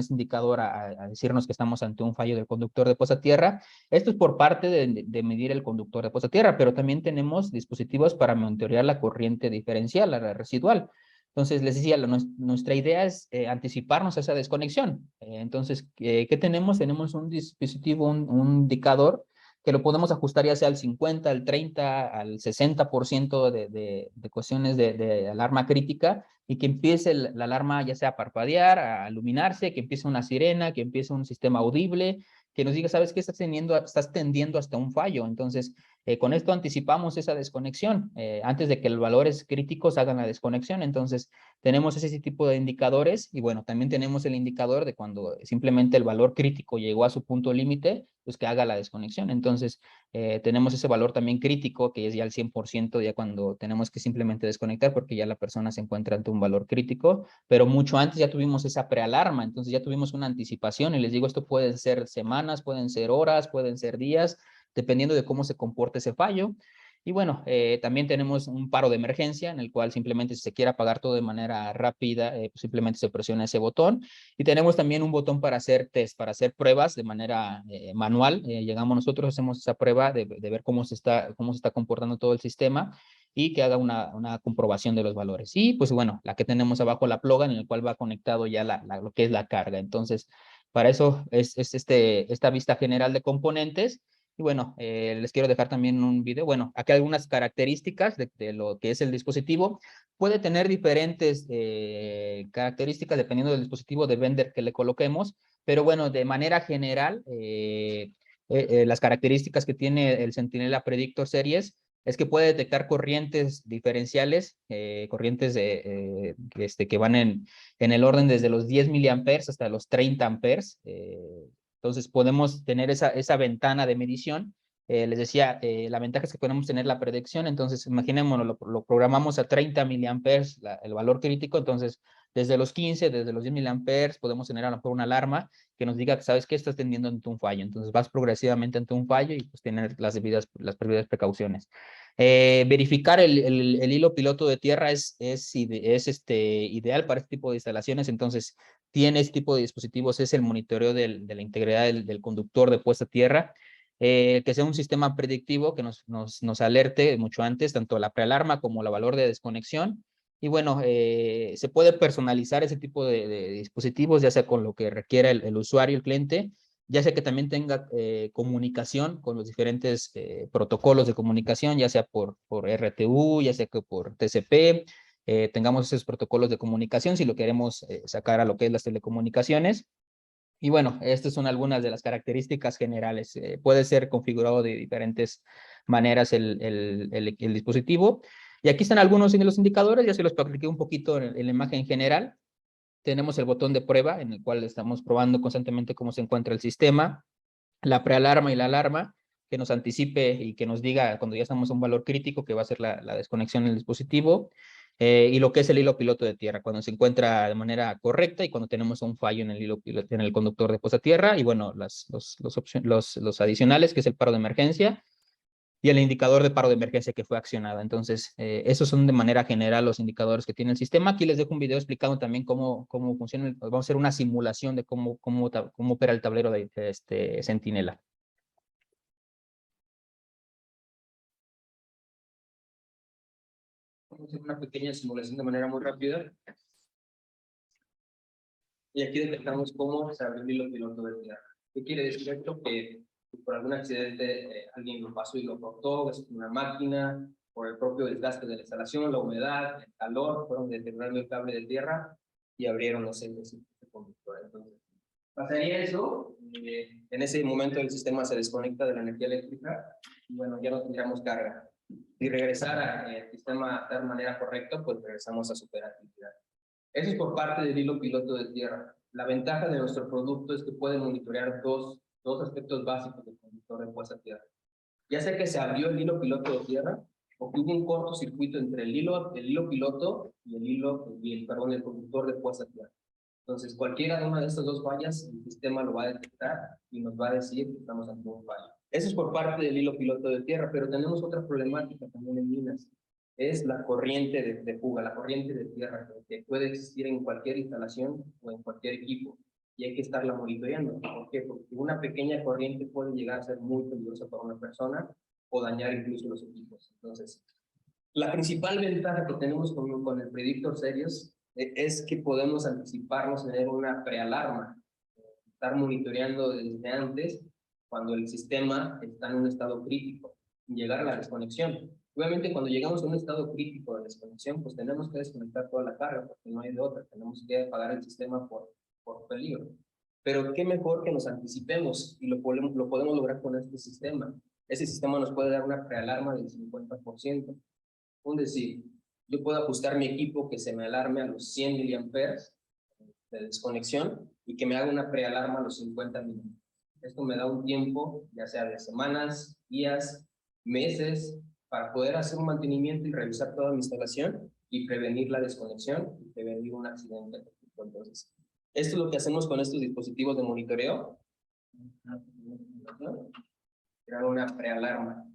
indicador a decirnos que estamos ante un fallo del conductor de puesta a tierra. Esto es por parte de medir el conductor de puesta a tierra, pero también tenemos dispositivos para monitorear la corriente diferencial, la residual. Entonces, les decía, nuestra idea es anticiparnos a esa desconexión. Entonces, ¿qué tenemos? Tenemos un dispositivo, un indicador que lo podemos ajustar ya sea al 50, al 30, al 60% de cuestiones de alarma crítica y que empiece la alarma ya sea a parpadear, a iluminarse, que empiece una sirena, que empiece un sistema audible, que nos diga, ¿sabes qué? Estás tendiendo hasta un fallo. Entonces, con esto anticipamos esa desconexión. Antes de que los valores críticos hagan la desconexión. Entonces, tenemos ese tipo de indicadores y bueno, también tenemos el indicador de cuando simplemente el valor crítico llegó a su punto límite, pues que haga la desconexión. Entonces, tenemos ese valor también crítico, que es ya el 100%, ya cuando tenemos que simplemente desconectar porque ya la persona se encuentra ante un valor crítico, pero mucho antes ya tuvimos esa prealarma, entonces ya tuvimos una anticipación y les digo, esto pueden ser semanas, pueden ser horas, pueden ser días, dependiendo de cómo se comporte ese fallo. Y bueno, también tenemos un paro de emergencia en el cual simplemente si se quiere apagar todo de manera rápida, pues simplemente se presiona ese botón. Y tenemos también un botón para hacer test, para hacer pruebas de manera manual. Llegamos nosotros, hacemos esa prueba de ver cómo se está comportando todo el sistema y que haga una comprobación de los valores. Y pues bueno, la que tenemos abajo, la ploga, en el cual va conectado ya lo que es la carga. Entonces, para eso es esta vista general de componentes. Y bueno, les quiero dejar también un video. Bueno, aquí hay algunas características de lo que es el dispositivo. Puede tener diferentes características dependiendo del dispositivo de vender que le coloquemos, pero bueno, de manera general, las características que tiene el Centinela Predictor Series es que puede detectar corrientes diferenciales, corrientes que van en el orden desde los 10 miliamperes hasta los 30 amperes. Entonces podemos tener esa ventana de medición. Les decía, la ventaja es que podemos tener la predicción, entonces imaginémonos, lo programamos a 30 miliamperes, el valor crítico, entonces desde los 15, desde los 10 miliamperes podemos tener a lo mejor una alarma que nos diga que sabes que estás tendiendo ante un fallo, entonces vas progresivamente ante un fallo y pues tener las previas precauciones. Verificar el hilo piloto de tierra es ideal para este tipo de instalaciones, entonces tiene este tipo de dispositivos, es el monitoreo de la integridad del conductor de puesta a tierra, que sea un sistema predictivo que nos alerte mucho antes, tanto la prealarma como la valor de desconexión. Y bueno, se puede personalizar ese tipo de dispositivos, ya sea con lo que requiera el usuario, el cliente, ya sea que también tenga comunicación con los diferentes protocolos de comunicación, ya sea por RTU, ya sea que por TCP, tengamos esos protocolos de comunicación si lo queremos sacar a lo que es las telecomunicaciones. Y bueno, estas son algunas de las características generales. Puede ser configurado de diferentes maneras el dispositivo. Y aquí están algunos de los indicadores, ya se los expliqué un poquito en la imagen general. Tenemos el botón de prueba en el cual estamos probando constantemente cómo se encuentra el sistema, la prealarma y la alarma, que nos anticipe y que nos diga cuando ya estamos a un valor crítico que va a ser la desconexión del dispositivo, y lo que es el hilo piloto de tierra, cuando se encuentra de manera correcta y cuando tenemos un fallo en el hilo piloto, en el conductor de puesta a tierra, y bueno, los adicionales, que es el paro de emergencia, y el indicador de paro de emergencia que fue accionado. Entonces, esos son de manera general los indicadores que tiene el sistema. Aquí les dejo un video explicando también cómo funciona. Vamos a hacer una simulación de cómo opera el tablero de Centinela. Vamos a hacer una pequeña simulación de manera muy rápida. Y aquí detectamos cómo se abre el hilo piloto de tierra. ¿Qué quiere decir esto? Que por algún accidente alguien lo pasó y lo cortó, es una máquina, por el propio desgaste de la instalación, la humedad, el calor, fueron deteriorando el cable de tierra y abrieron los celdas de conductor. Entonces, pasaría eso, en ese momento el sistema se desconecta de la energía eléctrica y bueno, ya no tendríamos carga. Si regresara el sistema de manera correcta, pues regresamos a superactividad. Eso es por parte del hilo piloto de tierra. La ventaja de nuestro producto es que puede monitorear dos aspectos básicos del conductor de puesta a tierra. Ya sea que se abrió el hilo piloto de tierra o que hubo un cortocircuito entre el hilo piloto y el conductor de puesta a tierra. Entonces, cualquiera de una de estas dos fallas, el sistema lo va a detectar y nos va a decir que estamos ante un fallo. Eso es por parte del hilo piloto de tierra, pero tenemos otra problemática también en minas. Es la corriente de fuga, la corriente de tierra, que puede existir en cualquier instalación o en cualquier equipo. Y hay que estarla monitoreando. ¿Por qué? Porque una pequeña corriente puede llegar a ser muy peligrosa para una persona o dañar incluso los equipos. Entonces, la principal ventaja que tenemos con el Predictor Series es que podemos anticiparnos, tener una prealarma, estar monitoreando desde antes cuando el sistema está en un estado crítico y llegar a la desconexión. Obviamente, cuando llegamos a un estado crítico de desconexión, pues tenemos que desconectar toda la carga porque no hay de otra, tenemos que apagar el sistema por peligro. Pero qué mejor que nos anticipemos y lo podemos lograr con este sistema. Ese sistema nos puede dar una prealarma del 50%. Es decir, yo puedo ajustar mi equipo que se me alarme a los 100 miliamperes de desconexión y que me haga una prealarma a los 50 minutos. Esto me da un tiempo, ya sea de semanas, días, meses, para poder hacer un mantenimiento y revisar toda mi instalación y prevenir la desconexión y prevenir un accidente. Entonces, esto es lo que hacemos con estos dispositivos de monitoreo. Crear una prealarma.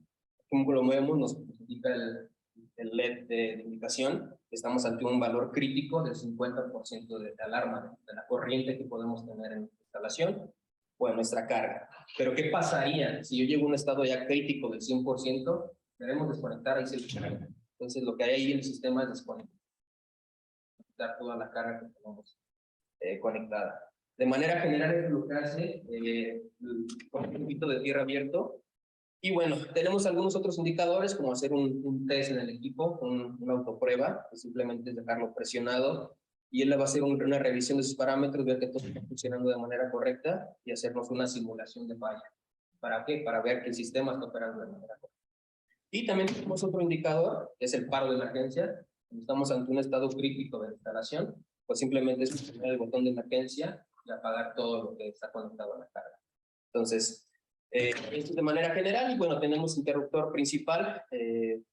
Como lo movemos, nos indica el LED de indicación. Estamos ante un valor crítico del 50% de alarma de la corriente que podemos tener en nuestra instalación o en nuestra carga. Pero ¿qué pasaría si yo llego a un estado ya crítico del 100%? Debemos desconectar ahí se carga. Entonces lo que hay ahí en el sistema es desconectar toda la carga que tenemos conectada. De manera general es lo que hace con un poquito de tierra abierto. Y bueno, tenemos algunos otros indicadores, como hacer un test en el equipo, una autoprueba, que simplemente es dejarlo presionado, y él le va a hacer una revisión de sus parámetros, ver que todo está funcionando de manera correcta, y hacernos una simulación de falla. ¿Para qué? Para ver que el sistema está operando de manera correcta. Y también tenemos otro indicador, que es el paro de emergencia. Cuando estamos ante un estado crítico de instalación, pues simplemente es presionar el botón de emergencia y apagar todo lo que está conectado a la carga. Entonces, esto de manera general, y bueno, tenemos interruptor principal,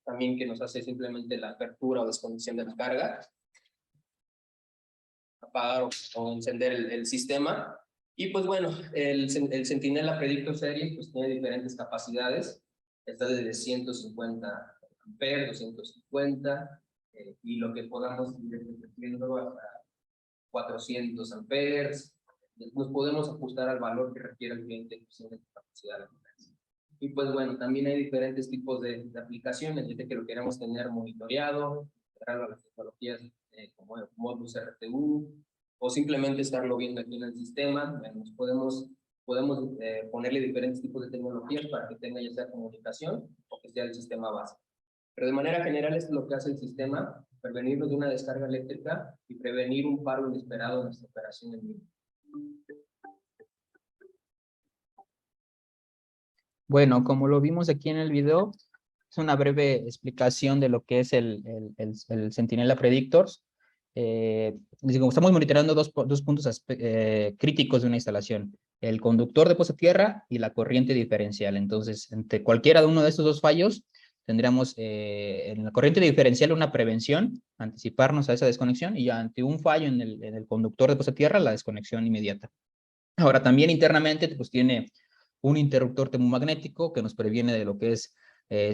también que nos hace simplemente la apertura o desconexión de la carga, apagar o encender el sistema, y pues bueno, el Centinela Predictor Series pues tiene diferentes capacidades, está desde 150 amperes, 250, y lo que podamos ir creciendo hasta 400 amperes, nos podemos ajustar al valor que requiere el cliente en función de su capacidad de potencia. Y pues bueno, también hay diferentes tipos de aplicaciones, desde que lo queremos tener monitoreado, integrarlo a las tecnologías como el Modbus RTU, o simplemente estarlo viendo aquí en el sistema. Bueno, podemos ponerle diferentes tipos de tecnologías para que tenga ya sea comunicación o que sea el sistema base. Pero de manera general esto es lo que hace el sistema, prevenirnos de una descarga eléctrica y prevenir un paro inesperado en nuestra operación en línea. Bueno, como lo vimos aquí en el video, es una breve explicación de lo que es el Centinela Predictors. Estamos monitoreando dos puntos críticos de una instalación, el conductor de pozo tierra y la corriente diferencial. Entonces, entre cualquiera de uno de estos dos fallos, tendríamos en la corriente diferencial una prevención, anticiparnos a esa desconexión, y ante un fallo en el conductor de pozo tierra, la desconexión inmediata. Ahora, también internamente, pues tiene un interruptor termomagnético que nos previene de lo que es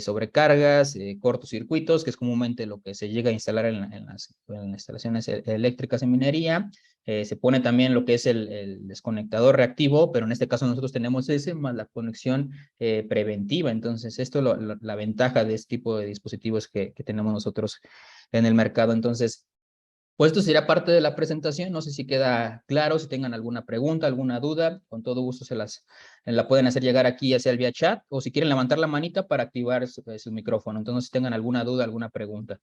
sobrecargas, cortocircuitos, que es comúnmente lo que se llega a instalar en las instalaciones eléctricas en minería. Se pone también lo que es el desconectador reactivo, pero en este caso nosotros tenemos ese más la conexión preventiva. Entonces, esto es la ventaja de este tipo de dispositivos que tenemos nosotros en el mercado. Entonces, pues esto sería parte de la presentación. No sé si queda claro, si tengan alguna pregunta, alguna duda, con todo gusto la pueden hacer llegar aquí, ya sea vía chat, o si quieren levantar la manita para activar su micrófono. Entonces, si tengan alguna duda, alguna pregunta.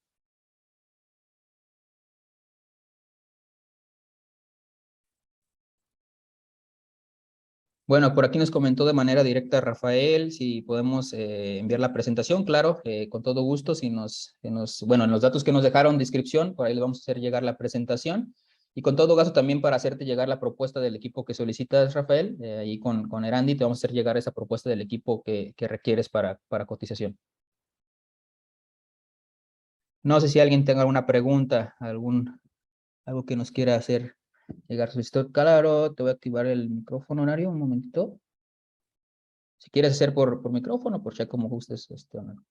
Bueno, por aquí nos comentó de manera directa Rafael, si podemos enviar la presentación, claro, con todo gusto, bueno, en los datos que nos dejaron, descripción, por ahí le vamos a hacer llegar la presentación, y con todo caso también para hacerte llegar la propuesta del equipo que solicitas, Rafael, ahí con Erandi te vamos a hacer llegar esa propuesta del equipo que requieres para cotización. No sé si alguien tenga alguna pregunta, algo que nos quiera hacer llegar. Solicitud, claro, te voy a activar el micrófono, Horario, un momentito. Si quieres hacer por micrófono, por chat, como gustes, Horario.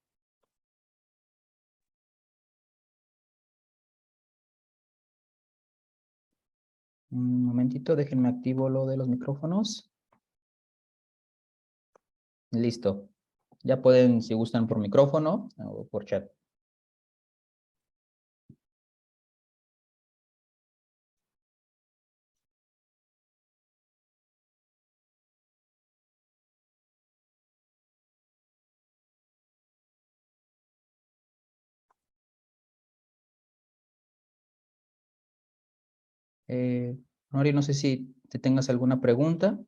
Un momentito, déjenme activo lo de los micrófonos. Listo. Ya pueden, si gustan, por micrófono o por chat. Nori, no sé si te tengas alguna pregunta.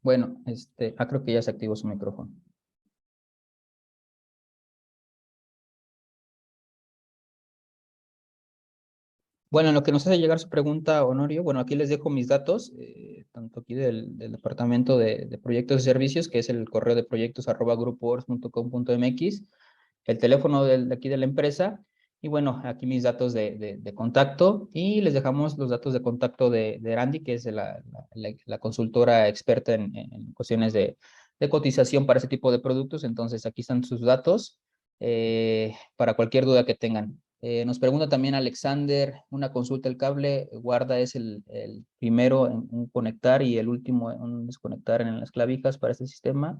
Bueno, creo que ya se activó su micrófono. Bueno, en lo que nos hace llegar su pregunta, Honorio, bueno, aquí les dejo mis datos, tanto aquí del Departamento de Proyectos y Servicios, que es el correo de proyectos@grupoors.com.mx, el teléfono de aquí de la empresa, y bueno, aquí mis datos de contacto, y les dejamos los datos de contacto de Erandi, que es la consultora experta en cuestiones de cotización para ese tipo de productos. Entonces, aquí están sus datos para cualquier duda que tengan. Nos pregunta también Alexander, una consulta, el cable guarda es el primero en un conectar y el último en un desconectar en las clavijas para este sistema.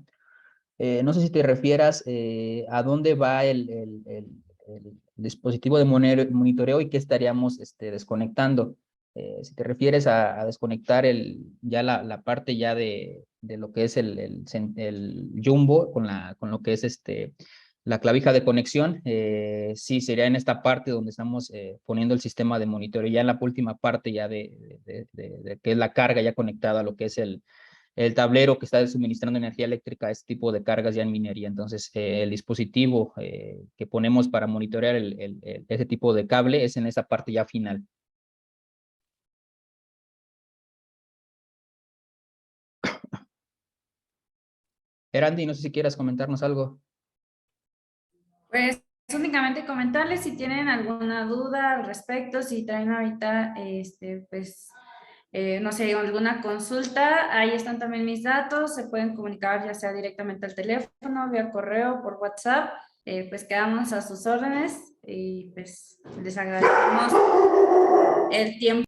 No sé si te refieras a dónde va el dispositivo de monitoreo y qué estaríamos desconectando. Si te refieres a desconectar ya la parte ya de lo que es el jumbo con lo que es la clavija de conexión, sí, sería en esta parte donde estamos poniendo el sistema de monitoreo, ya en la última parte ya de que es la carga ya conectada a lo que es el tablero que está suministrando energía eléctrica a este tipo de cargas ya en minería. Entonces, el dispositivo que ponemos para monitorear ese tipo de cable es en esa parte ya final. Erandi, no sé si quieras comentarnos algo. Pues únicamente comentarles si tienen alguna duda al respecto, si traen ahorita, pues, no sé, alguna consulta, ahí están también mis datos, se pueden comunicar ya sea directamente al teléfono, vía correo, por WhatsApp, pues quedamos a sus órdenes y pues les agradecemos el tiempo.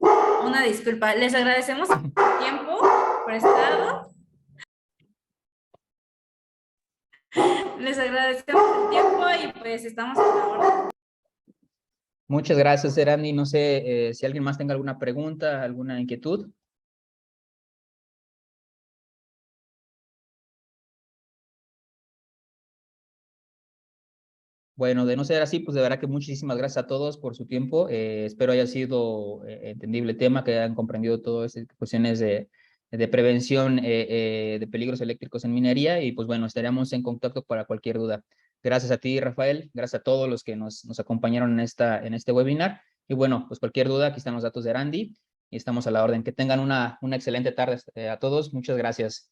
Una disculpa, les agradecemos el tiempo prestado. Les agradecemos el tiempo y pues estamos a la orden. Muchas gracias, Erandi. No sé si alguien más tenga alguna pregunta, alguna inquietud. Bueno, de no ser así, pues de verdad que muchísimas gracias a todos por su tiempo. Espero haya sido entendible el tema, que hayan comprendido todas estas cuestiones de prevención de peligros eléctricos en minería y pues bueno, estaremos en contacto para cualquier duda. Gracias a ti, Rafael, gracias a todos los que nos acompañaron en este webinar y bueno, pues cualquier duda, aquí están los datos de Erandi y estamos a la orden. Que tengan una excelente tarde a todos. Muchas gracias.